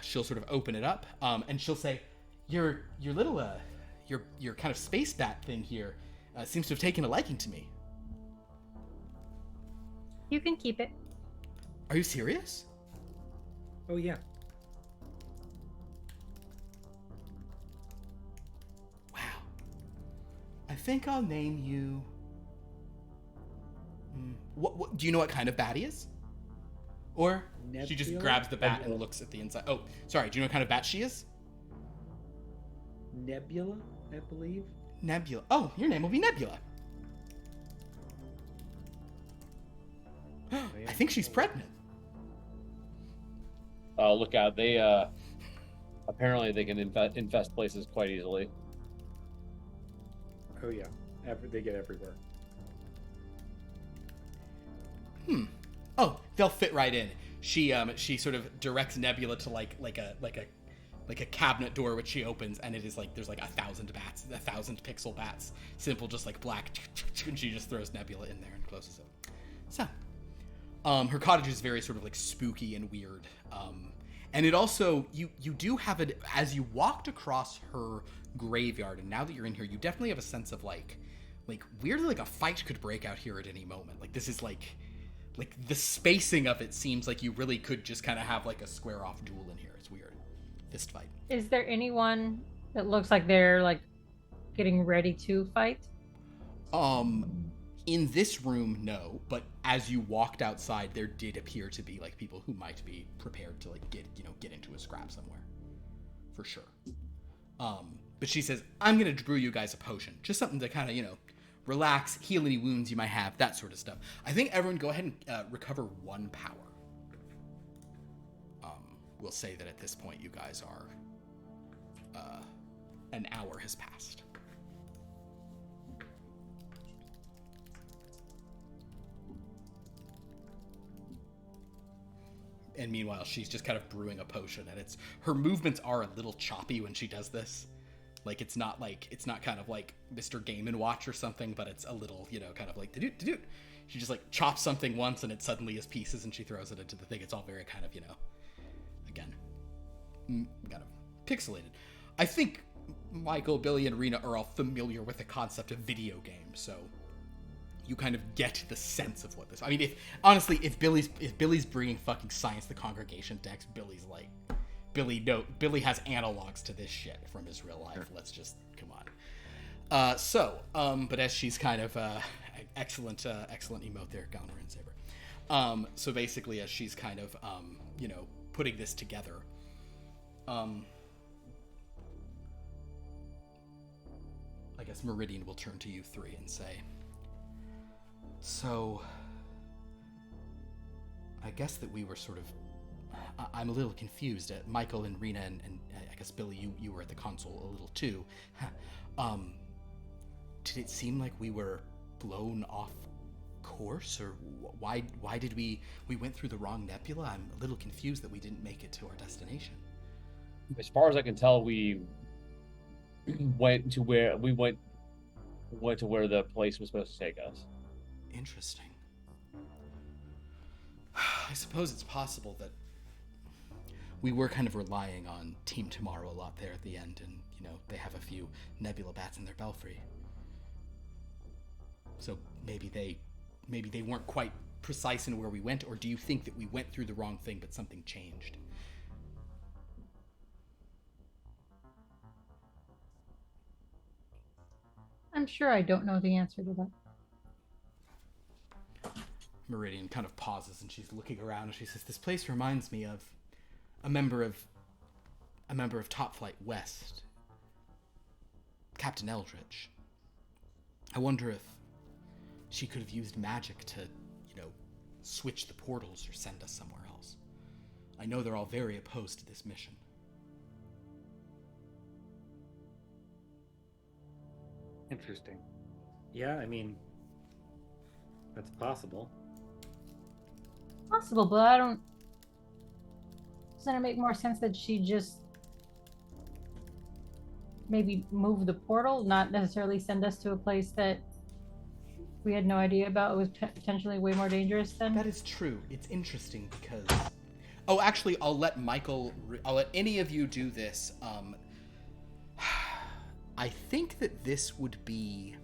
she'll sort of open it up, and she'll say, "Your little your kind of space bat thing here seems to have taken a liking to me." You can keep it. Are you serious? Oh yeah. Wow. I think I'll name you. What do you know what kind of bat he is? Or Nebula? she just grabs the bat and looks at the inside. Oh, sorry. Do you know what kind of bat she is? Nebula, I believe. Nebula. Oh, your name will be Nebula. I think she's pregnant. Look out! They apparently they can infest places quite easily. Oh yeah, they get everywhere. Oh, they'll fit right in. She sort of directs Nebula to like a cabinet door which she opens, and it is like there's like 1,000 bats, 1,000 pixel bats, simple just like black, and she just throws Nebula in there and closes it. So, her cottage is very sort of like spooky and weird. And it also you do have it as you walked across her graveyard, and now that you're in here, you definitely have a sense of like weirdly like a fight could break out here at any moment. Like this is like the spacing of it seems like you really could just kind of have like a square off duel in here. It's weird. Fist fight. Is there anyone that looks like they're like getting ready to fight? In this room, no, but as you walked outside, there did appear to be like people who might be prepared to like get into a scrap somewhere. For sure. But she says, "I'm gonna brew you guys a potion. Just something to kind of, relax, heal any wounds you might have, that sort of stuff." I think everyone go ahead and recover 1 power. We'll say that at this point you guys are an hour has passed. And meanwhile, she's just kind of brewing a potion, and her movements are a little choppy when she does this. Like it's not kind of like Mr. Game & Watch or something, but it's a little, kind of like da-doot. She just like chops something once and it suddenly is pieces and she throws it into the thing. It's all very kind of, again, kind of pixelated. I think Michael, Billy, and Rena are all familiar with the concept of video games, so you kind of get the sense of what this. I mean, if Billy's bringing fucking Science the Congregation decks, Billy's like, Billy has analogs to this shit from his real life. Let's just come on. But as she's kind of excellent emote there, Goner and Saber. So basically, as she's kind of putting this together, I guess Meridian will turn to you three and say, "So, I guess that we were sort of, I'm a little confused. Michael and Rena and I guess Billy, you were at the console a little too. Did it seem like we were blown off course, or why did we went through the wrong nebula? I'm a little confused that we didn't make it to our destination." As far as I can tell, we went to where the place was supposed to take us. Interesting. I suppose it's possible that we were kind of relying on Team Tomorrow a lot there at the end, and they have a few nebula bats in their belfry. So maybe they weren't quite precise in where we went, or do you think that we went through the wrong thing but something changed? I'm sure I don't know the answer to that. Meridian kind of pauses and she's looking around and she says, "This place reminds me of a member of Topflight West, Captain Eldridge. I wonder if she could have used magic to, switch the portals or send us somewhere else. I know they're all very opposed to this mission." Interesting. Yeah, I mean, that's possible. Possible, but I don't. Doesn't it make more sense that she just maybe move the portal, not necessarily send us to a place that we had no idea about? It was potentially way more dangerous than. That is true. It's interesting because... Oh, actually, I'll let any of you do this. I think that this would be...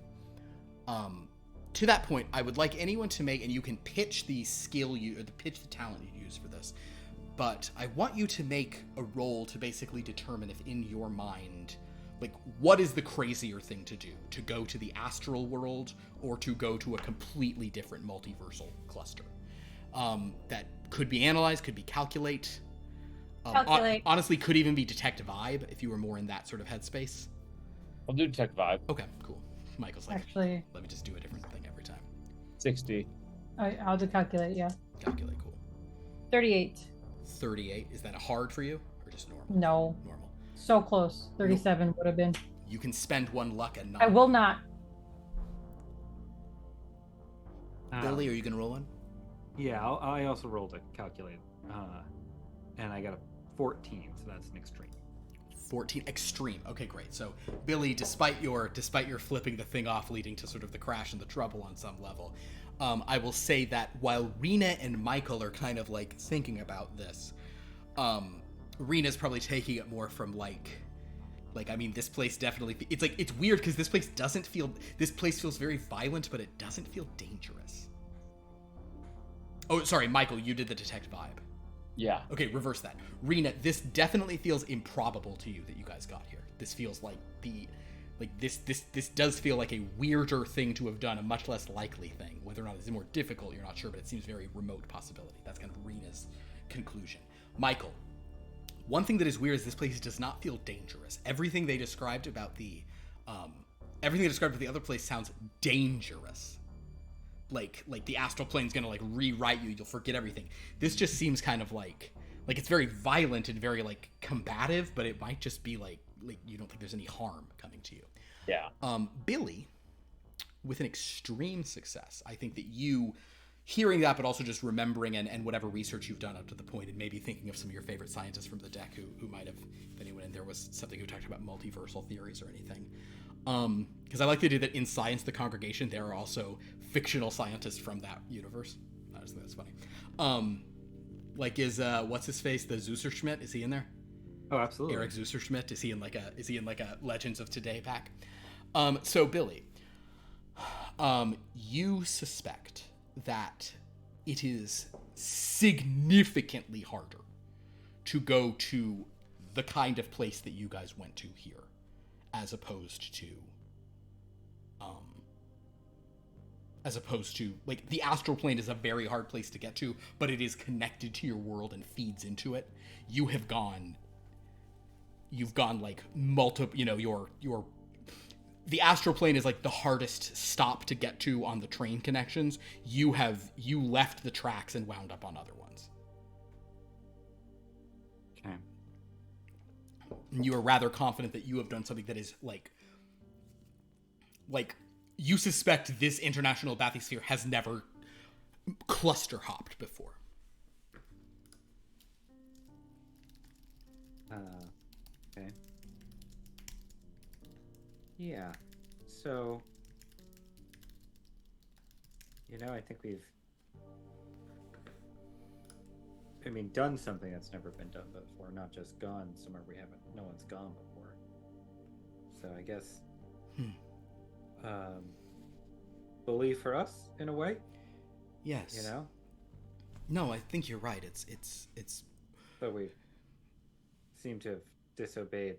to that point, I would like anyone to make, and you can pitch the skill pitch the talent you use for this, but I want you to make a roll to basically determine if in your mind, what is the crazier thing to do? To go to the astral world or to go to a completely different multiversal cluster? That could be analyze, could be calculate. Calculate. Honestly, could even be detect vibe if you were more in that sort of headspace. I'll do detect vibe. Okay, cool. Michael's like, Actually, let me just do a different thing every time. 60. I'll do calculate, yeah. Calculate, cool. 38. 38, is that a hard for you or just normal? No. Normal. So close. 37 would have been. You can spend 1 luck and not. I will not. Billy, are you gonna roll one? Yeah, I also rolled a calculate, and I got a 14, so that's an extreme. 14 extreme. Okay, great. So Billy, despite your flipping the thing off, leading to sort of the crash and the trouble on some level, I will say that while Rena and Michael are kind of thinking about this, Rena's probably taking it more from I mean, this place definitely, it's weird because this place feels very violent, but it doesn't feel dangerous. Oh, sorry, Michael, you did the detect vibe. Yeah. Okay, reverse that. Rena, this definitely feels improbable to you that you guys got here. This feels like this does feel like a weirder thing to have done, a much less likely thing. Whether or not it's more difficult, you're not sure, but it seems very remote possibility. That's kind of Rena's conclusion. Michael, one thing that is weird is this place does not feel dangerous. Everything they described about the other place sounds dangerous. Like the astral plane's gonna rewrite you. You'll forget everything. This just seems kind of like it's very violent and very combative, but it might just be like you don't think there's any harm coming to you. Yeah. Billy, with an extreme success, I think that you hearing that, but also just remembering and whatever research you've done up to the point, and maybe thinking of some of your favorite scientists from the deck who might have, if anyone in there was something who talked about multiversal theories or anything. Because I like the idea that in Science the Congregation there are also fictional scientists from that universe. I just think that's funny. Is what's his face, the Zuserschmidt, is he in there? Oh, absolutely. Eric Zuserschmidt, is he in a Legends of Today pack? So Billy, you suspect that it is significantly harder to go to the kind of place that you guys went to here, as opposed to the astral plane is a very hard place to get to, but it is connected to your world and feeds into it. You've gone multiple, the astral plane is the hardest stop to get to on the train connections. You left the tracks and wound up on other ones. Okay. You are rather confident that you have done something that is you suspect this international bathysphere has never cluster hopped before. Okay. Yeah. So, I think we've done something that's never been done before, not just gone somewhere no one's gone before. So I guess, belief for us in a way. Yes. You know? No, I think you're right. It's. So we seem to have disobeyed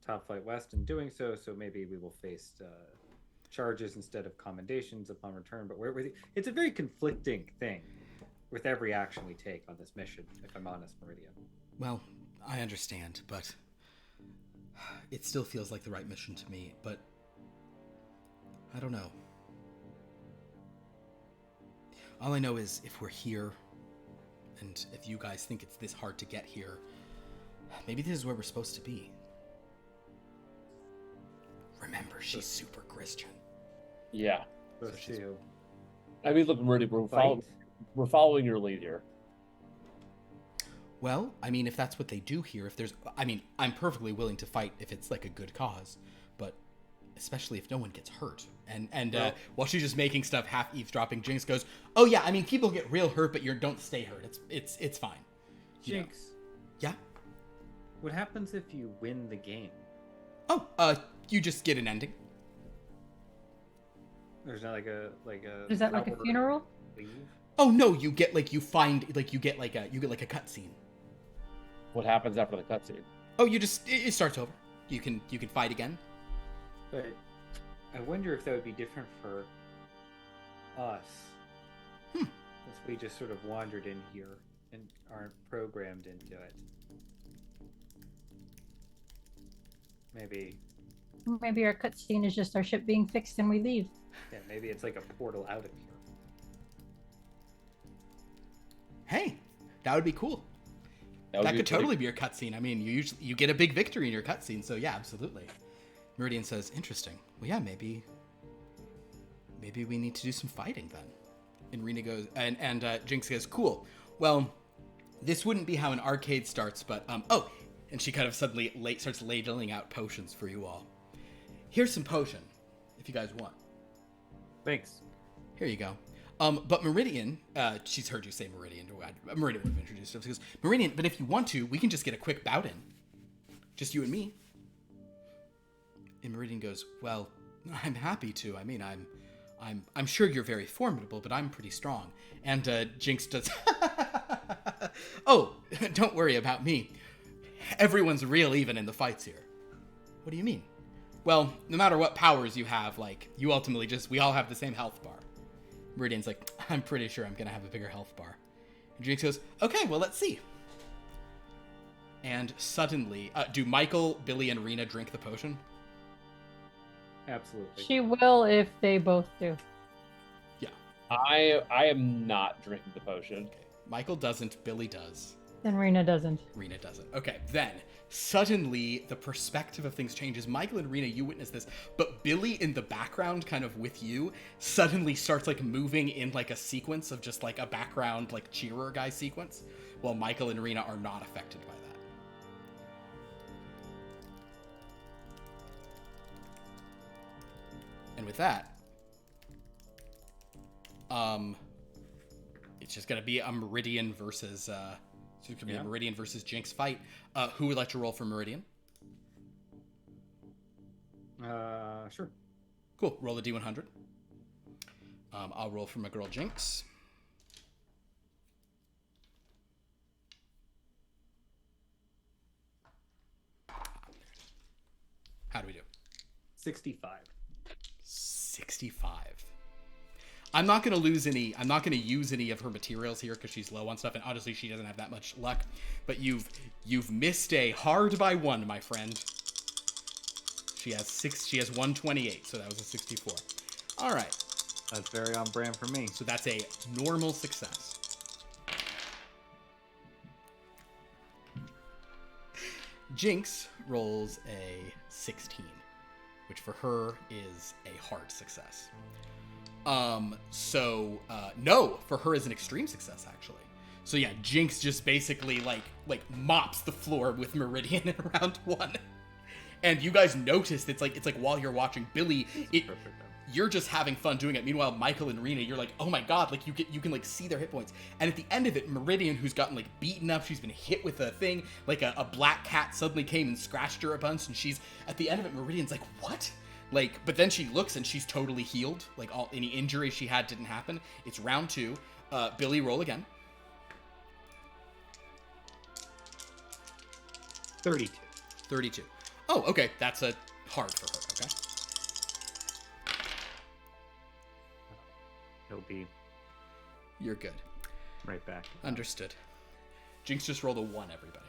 Top Flight West in doing so. So maybe we will face charges instead of commendations upon return. But it's a very conflicting thing with every action we take on this mission. If I'm honest, Meridian. Well, I understand, but it still feels like the right mission to me. But I don't know. All I know is if we're here, and if you guys think it's this hard to get here, maybe this is where we're supposed to be. Remember, she's super Christian. Yeah. Those two. I mean, look, Meridian, we're following your lead here. Well, I mean, if that's what they do here, I'm perfectly willing to fight if it's like a good cause, but especially if no one gets hurt. And while she's just making stuff half eavesdropping, Jinx goes, "Oh yeah, I mean, people get real hurt, but you don't stay hurt. It's fine." Jinx. Yeah. What happens if you win the game? Oh, you just get an ending. There's not like a Is that like a funeral? leave? Oh no, you get like a cutscene. What happens after the cutscene? Oh, it starts over. You can fight again. But I wonder if that would be different for us. If we just sort of wandered in here and aren't programmed into it. Maybe Maybe our cutscene is just our ship being fixed and we leave. Yeah, maybe it's like a portal out of here. Hey, that would be cool. That could totally be your cutscene. I mean, you get a big victory in your cutscene, so yeah, absolutely. Meridian says, "Interesting. Well, yeah, maybe we need to do some fighting then." And Rena goes, and Jinx goes, "Cool. Well, this wouldn't be how an arcade starts, but and she kind of suddenly starts ladling out potions for you all. Here's some potion, if you guys want. Thanks. Here you go. But Meridian, she's heard you say Meridian. Meridian would have introduced us. She goes, Meridian, but if you want to, we can just get a quick bout in. Just you and me. And Meridian goes, well, I'm happy to. I mean, I'm sure you're very formidable, but I'm pretty strong. And Jinx does, oh, don't worry about me. Everyone's real even in the fights here. What do you mean? Well, no matter what powers you have, like, you ultimately we all have the same health bar. Meridian's like, I'm pretty sure I'm gonna have a bigger health bar. And Jinx goes, okay, well, let's see. And suddenly, do Michael, Billy, and Rena drink the potion? Absolutely. She will if they both do. Yeah. I am not drinking the potion. Okay. Michael doesn't, Billy does. Then Rena doesn't. Rena doesn't. Okay, then, suddenly, the perspective of things changes. Michael and Rena, you witness this, but Billy in the background, kind of with you, suddenly starts, like, moving in, like, a sequence of just, like, a background, like, cheerer guy sequence, while Michael and Rena are not affected by that. And with that, it's just gonna be a Meridian versus, a Meridian versus Jinx fight. Who would like to roll for Meridian? Sure. Cool. Roll the D100. I'll roll for my girl Jinx. How do we do? 65. 65. I'm not going to use any of her materials here because she's low on stuff, and honestly, she doesn't have that much luck. But you've missed a hard by one, my friend. She has 128, so that was a 64. All right. That's very on brand for me. So that's a normal success. Jinx rolls a 16, which for her is a hard success. No, for her is an extreme success, actually. So yeah, Jinx just basically like mops the floor with Meridian in round one. And you guys noticed it's like while you're watching Billy, you're just having fun doing it. Meanwhile, Michael and Rena, you're like, oh my god, like you can like see their hit points. And at the end of it, Meridian, who's gotten like beaten up, she's been hit with a thing, like a black cat suddenly came and scratched her a bunch, and she's at the end of it, Meridian's like, what? Like, but then she looks and she's totally healed. Like, any injury she had didn't happen. It's round 2. Billy, roll again. 32. 32. Oh, okay. That's a hard for her. Okay. He'll be You're good. right back. Understood. Jinx just rolled a 1, everybody.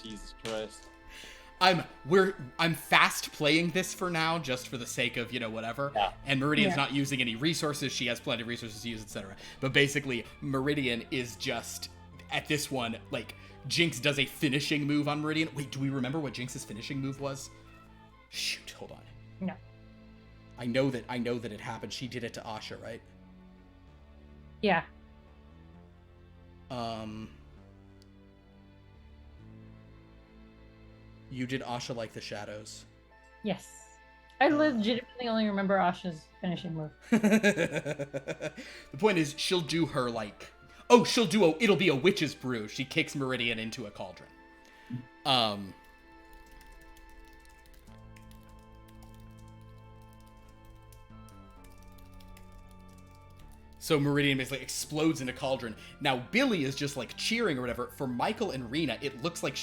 Jesus Christ. I'm fast playing this for now, just for the sake of, whatever. Yeah. And Meridian's not using any resources. She has plenty of resources to use, etc. But basically, Meridian is just, at this one, like, Jinx does a finishing move on Meridian. Wait, do we remember what Jinx's finishing move was? Shoot, hold on. No. I know that it happened. She did it to Asha, right? Yeah. You did Asha like the shadows. Yes. I legitimately only remember Asha's finishing move. The point is, she'll do her like, it'll be a witch's brew. She kicks Meridian into a cauldron. So Meridian basically explodes in a cauldron. Now Billy is just like cheering or whatever. For Michael and Rena, it looks like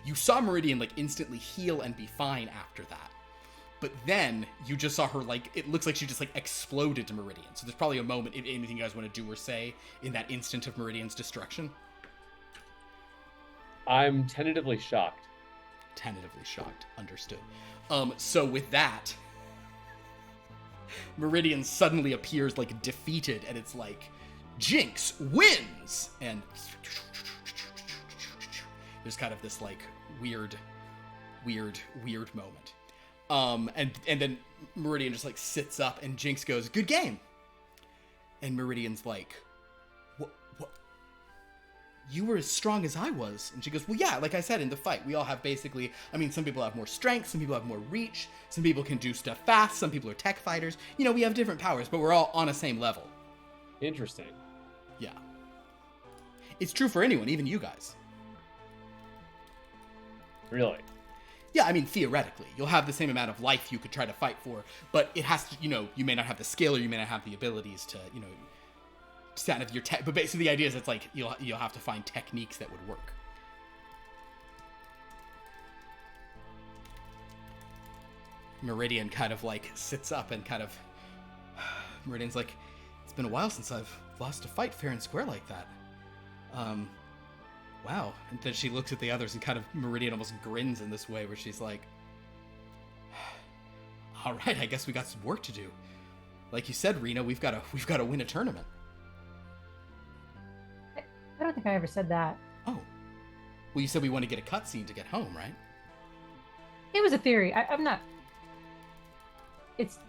you saw Meridian like instantly heal and be fine after that. But then you just saw her it looks like she just like exploded to Meridian. So there's probably a moment, if anything you guys want to do or say in that instant of Meridian's destruction. I'm tentatively shocked. Tentatively shocked. Understood. So with that, Meridian suddenly appears like defeated, and it's like, Jinx wins! And there's kind of this like weird moment. And then Meridian just like sits up, and Jinx goes, "Good game." And Meridian's like, what? You were as strong as I was. And she goes, "Well, yeah, like I said in the fight, we all have basically, some people have more strength, some people have more reach, some people can do stuff fast, some people are tech fighters. We have different powers, but we're all on the same level." Interesting. Yeah. It's true for anyone, even you guys. Really? Yeah, theoretically. You'll have the same amount of life you could try to fight for, but it has to, you may not have the skill, or you may not have the abilities to, stand of your tech. But basically the idea is it's like, you'll have to find techniques that would work. Meridian kind of like sits up and kind of, Meridian's like, "It's been a while since I've lost a fight fair and square like that. Wow." And then she looks at the others, and kind of Meridian almost grins in this way where she's like, "All right, I guess we got some work to do. Like you said, Rena, we've got to win a tournament." I don't think I ever said that. Oh. Well, you said we want to get a cutscene to get home, right? It was a theory. I'm not. It's.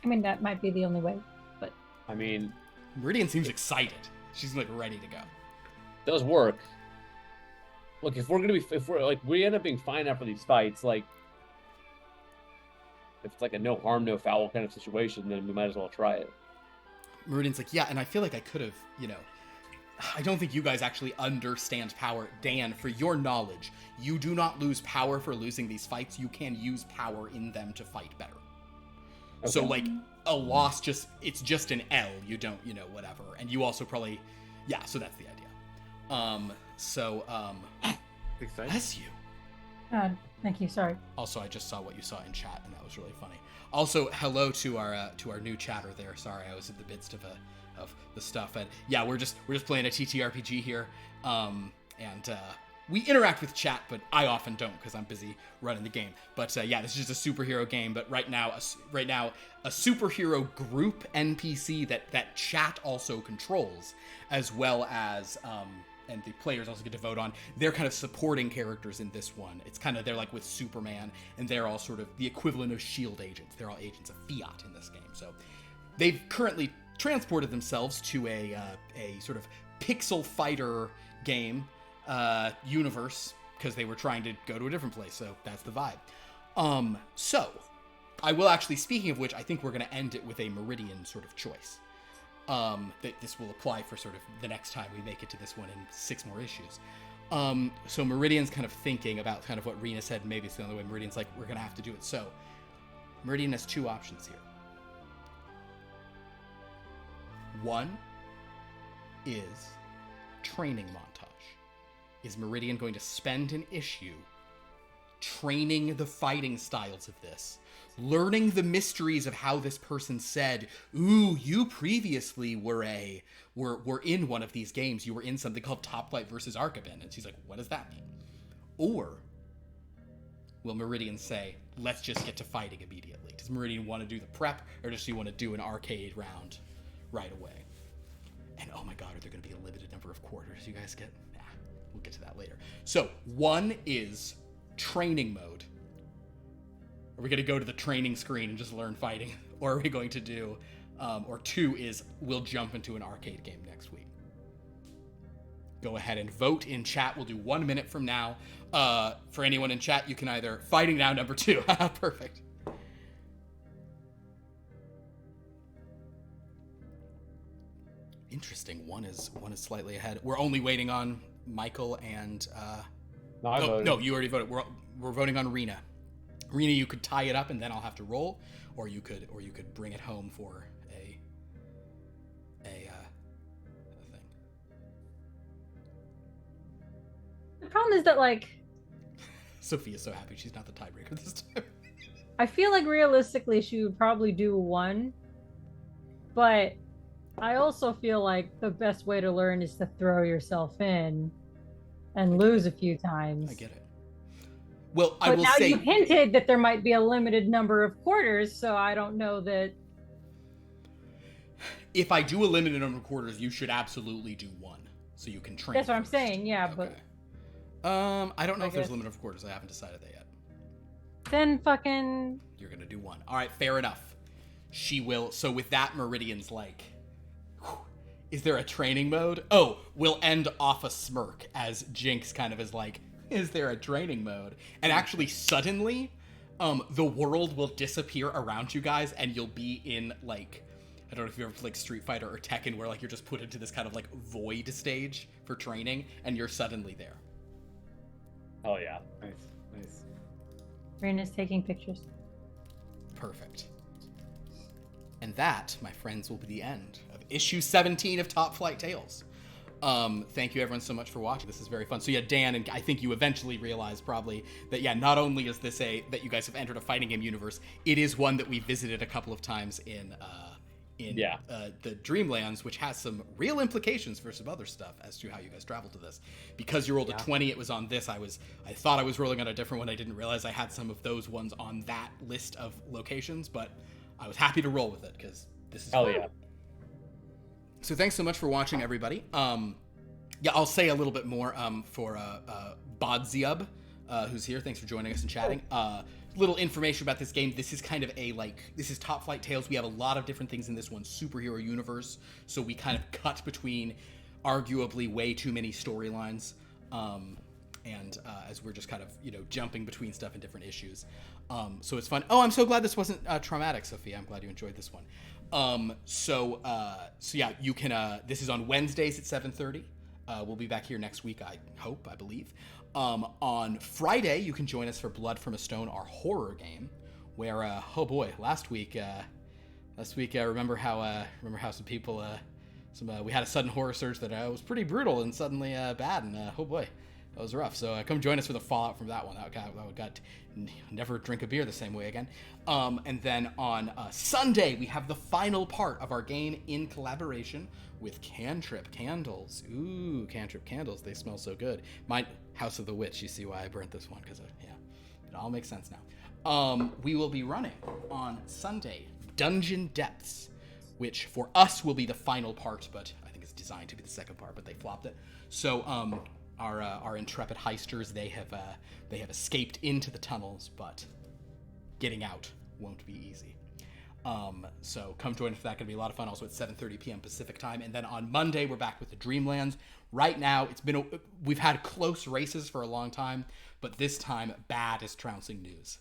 That might be the only way, but. Meridian seems excited. She's like ready to go. Does work. Look, if we end up being fine after these fights, like, if it's like a no harm, no foul kind of situation, then we might as well try it. Meridian's like, "Yeah, and I feel like I could have, I don't think you guys actually understand power. Dan, for your knowledge, you do not lose power for losing these fights. You can use power in them to fight better." Okay. So, like, a loss it's just an L. You don't, whatever. And you also probably, yeah, so that's the idea. Excited. Bless you. Thank you. Sorry. Also, I just saw what you saw in chat, and that was really funny. Also, hello to our new chatter there. Sorry, I was in the midst of the stuff, and yeah, we're just playing a TTRPG here, and we interact with chat, but I often don't because I'm busy running the game. But yeah, this is just a superhero game. But right now, a superhero group NPC that chat also controls, as well as and the players also get to vote on. They're kind of supporting characters in this one. It's kind of, they're like with Superman, and they're all sort of the equivalent of SHIELD agents. They're all agents of Fiat in this game. So they've currently transported themselves to a sort of pixel fighter game universe, because they were trying to go to a different place. So that's the vibe. So I will actually, speaking of which, I think we're going to end it with a Meridian sort of choice. That this will apply for sort of the next time we make it to this one in 6 more issues. So Meridian's kind of thinking about kind of what Rena said. Maybe it's the only way. Meridian's like, we're gonna have to do it. So Meridian has two options here. One is training montage. Is Meridian going to spend an issue training the fighting styles of this, learning the mysteries of how this person said, ooh, you previously were in one of these games. You were in something called Topflight versus Archibin. And she's like, what does that mean? Or will Meridian say, let's just get to fighting immediately? Does Meridian want to do the prep, or does she want to do an arcade round right away? And oh my god, are there going to be a limited number of quarters you guys get? Nah, we'll get to that later. So one is training mode. Are we going to go to the training screen and just learn fighting? Or are we going to do, or two is we'll jump into an arcade game next week. Go ahead and vote in chat. We'll do 1 minute from now. For anyone in chat, you can either fighting now number 2. Perfect. Interesting. One is slightly ahead. We're only waiting on Michael and no, you already voted. We're voting on Rena. Rena, you could tie it up and then I'll have to roll, or you could bring it home for a thing. The problem is that, like, Sophia's so happy she's not the tiebreaker this time. I feel like realistically she would probably do one, but I also feel like the best way to learn is to throw yourself in and lose a few times. I get it. Well, but I will now say, you hinted that there might be a limited number of quarters, so I don't know that. If I do a limited number of quarters, you should absolutely do one, so you can train. That's what I'm first. saying, yeah, Okay. but I don't know if there's guess. a limit of quarters. I haven't decided that yet. Then fucking. You're gonna do one. All right, fair enough. She will. So with that, Meridian's like, whew, is there a training mode? Oh, we'll end off a smirk as Jinx kind of is like, is there a training mode? And actually, suddenly, the world will disappear around you guys, and you'll be in, like, I don't know if you ever played, like, Street Fighter or Tekken, where, like, you're just put into this kind of, like, void stage for training, and you're suddenly there. Oh yeah. Nice. Rena's taking pictures. Perfect. And that, my friends, will be the end of issue 17 of Topflight Tales. Thank you everyone so much for watching. This is very fun. So yeah, Dan, and I think you eventually realized probably that, yeah, not only is this that you guys have entered a fighting game universe, it is one that we visited a couple of times in the Dreamlands, which has some real implications for some other stuff as to how you guys travel to this. Because you rolled a 20, it was on this. I thought I was rolling on a different one. I didn't realize I had some of those ones on that list of locations, but I was happy to roll with it because this is fun. Yeah. So thanks so much for watching, everybody. Yeah, I'll say a little bit more for Bodziub, who's here. Thanks for joining us and chatting. Little information about this game. This is kind of this is Topflight Tales. We have a lot of different things in this one superhero universe, so we kind of cut between arguably way too many storylines, and as we're just kind of, jumping between stuff in different issues. So it's fun. Oh, I'm so glad this wasn't traumatic, Sophia. I'm glad you enjoyed this one. So yeah, you can, this is on Wednesdays at 7:30. We'll be back here next week, I believe. On Friday, you can join us for Blood from a Stone, our horror game, where, oh boy, last week, remember how some people, we had a sudden horror surge that was pretty brutal and suddenly bad, and oh boy, that was rough. So come join us for the fallout from that one. That got never drink a beer the same way again. And then on Sunday, we have the final part of our game in collaboration with Cantrip Candles. Ooh, Cantrip Candles, they smell so good. Mine, House of the Witch, you see why I burnt this one, because yeah, it all makes sense now. We will be running on Sunday Dungeon Depths, which for us will be the final part, but I think it's designed to be the second part, but they flopped it. So our intrepid heisters, they have escaped into the tunnels, but getting out won't be easy. So come join us for that. Gonna be a lot of fun. Also at 7:30 p.m. Pacific time, and then on Monday we're back with the Dreamlands. Right now we've had close races for a long time, but this time Bad is trouncing News.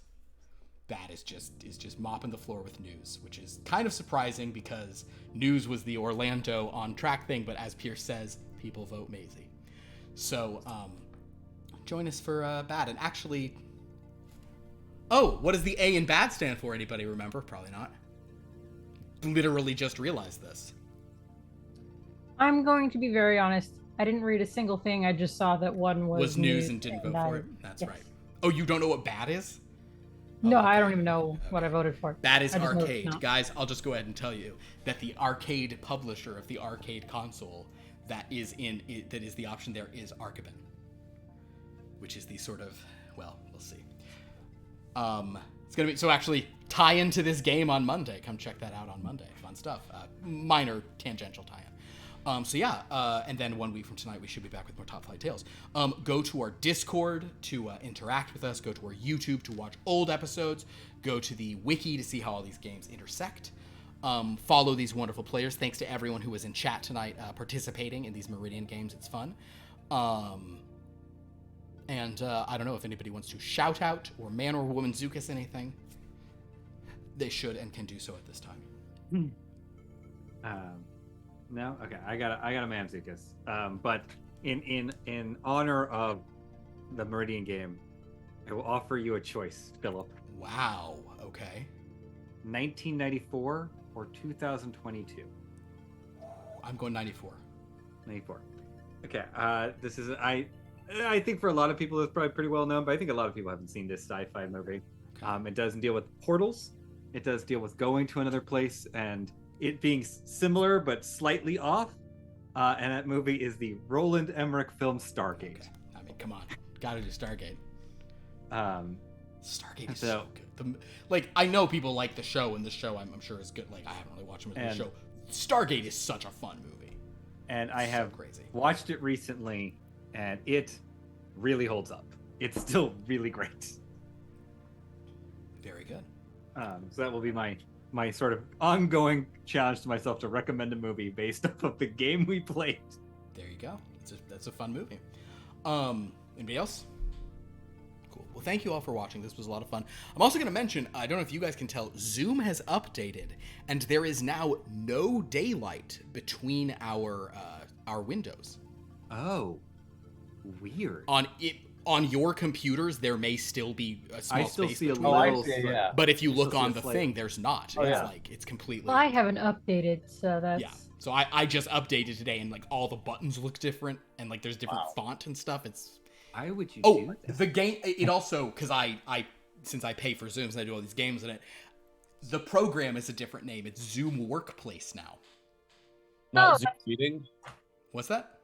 Bad is just mopping the floor with News, which is kind of surprising because News was the Orlando on track thing, but as Pierce says, people vote Maisie. So join us for bad. And actually, oh, what does the A in bad stand for? Anybody remember? Probably not. Literally just realized this. I'm going to be very honest. I didn't read a single thing. I just saw that one Was news and didn't vote for it. That's yes. right. Oh, you don't know what bad is? No, Oh, okay. I don't even know what I voted for. That is I just know it's Arcade. not. Guys, I'll just go ahead and tell you that the arcade publisher of the arcade console that is the option there is Archibin, which is the sort of, well, we'll see. It's gonna be, so actually tie into this game on Monday. Come check that out on Monday. Fun stuff. Minor tangential tie-in. And then 1 week from tonight, we should be back with more Topflight Tales. Go to our Discord to interact with us. Go to our YouTube to watch old episodes. Go to the wiki to see how all these games intersect. Follow these wonderful players. Thanks to everyone who was in chat tonight participating in these Meridian games. It's fun. I don't know if anybody wants to shout out or man or woman Zukas anything. They should and can do so at this time. No, okay. I got a man Zukas. But in honor of the Meridian game, I will offer you a choice, Philip. Wow. Okay. 1994 or 2022. I'm going 94. 94. Okay. This is I think for a lot of people it's probably pretty well known, but I think a lot of people haven't seen this sci-fi movie. Okay. It doesn't deal with portals. It does deal with going to another place and it being similar but slightly off. And that movie is the Roland Emmerich film Stargate. Okay. I mean, come on. Gotta do Stargate. Stargate is so good. I know people like the show, and the show I'm sure is good. Like, I haven't really watched much of the show. Stargate is such a fun movie. And I have crazy. Watched it recently, and it really holds up. It's still really great. Very good. So that will be my sort of ongoing challenge to myself to recommend a movie based off of the game we played. There you go. That's a fun movie. Anybody else? Cool. Well, thank you all for watching. This was a lot of fun. I'm also going to mention, I don't know if you guys can tell, Zoom has updated, and there is now no daylight between our windows. Oh, weird. On your computers, there may still be a small I still space see a between little. yeah. But if you I look still see on a the slight- thing, there's not. Oh, It's yeah. like it's completely. Well, I haven't updated, so that's. Yeah. So I just updated today, and like all the buttons look different, and like there's different font and stuff. It's. Why would you Oh, do that? the game. It also because I since I pay for Zooms and I do all these games in it, the program is a different name. It's Zoom Workplace now. Not Zoom meeting. What's that?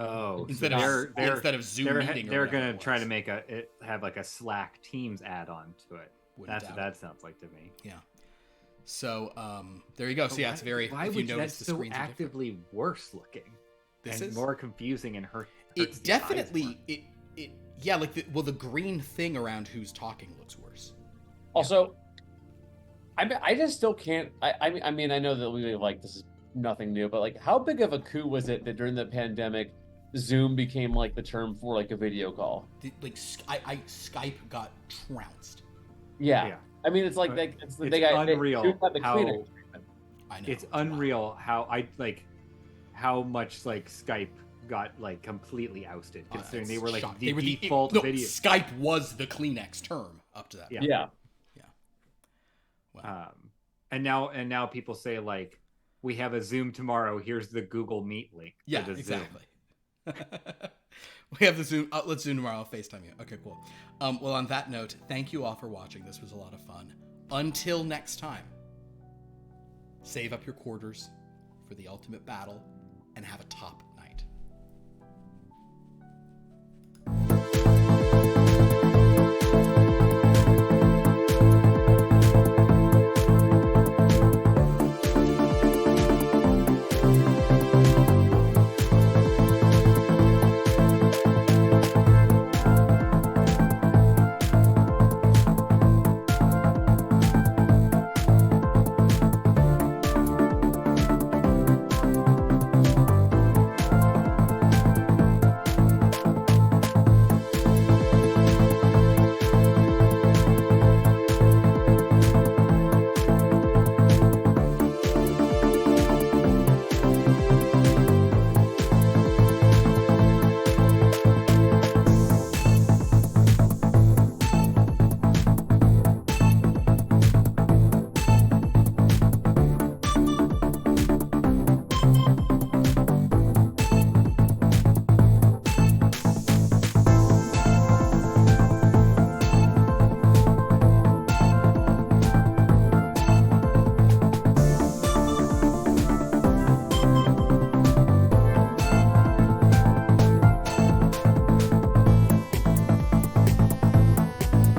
Oh, Instead of Zoom meeting. They're gonna try to make have like a Slack Teams add-on to it. Wouldn't That's doubt what that sounds like to me. Yeah. So there you go. So yeah, it's very. Why if you would notice, that's the so screens are different. actively worse looking? This and is more confusing and hurts It the eyes definitely more. it yeah like the green thing around who's talking looks worse. Also, I just still can't. I mean, I know that we like this is nothing new, but like, how big of a coup was it that during the pandemic, Zoom became like the term for like a video call? Skype got trounced. Yeah. I mean, it's like they It's they unreal had the how- Kleenex treatment. I know. It's unreal how much like Skype got like completely ousted, considering they were like Shocked. the They were default no, video. Skype was the Kleenex term up to that. Yeah. point. Yeah. Wow. And now people say like, we have a Zoom tomorrow. Here's the Google Meet link. Yeah, to the Zoom. exactly. We have the Zoom. Let's Zoom tomorrow. I'll FaceTime you. Okay, cool. Well, on that note, thank you all for watching. This was a lot of fun. Until next time, save up your quarters for the ultimate battle and have a top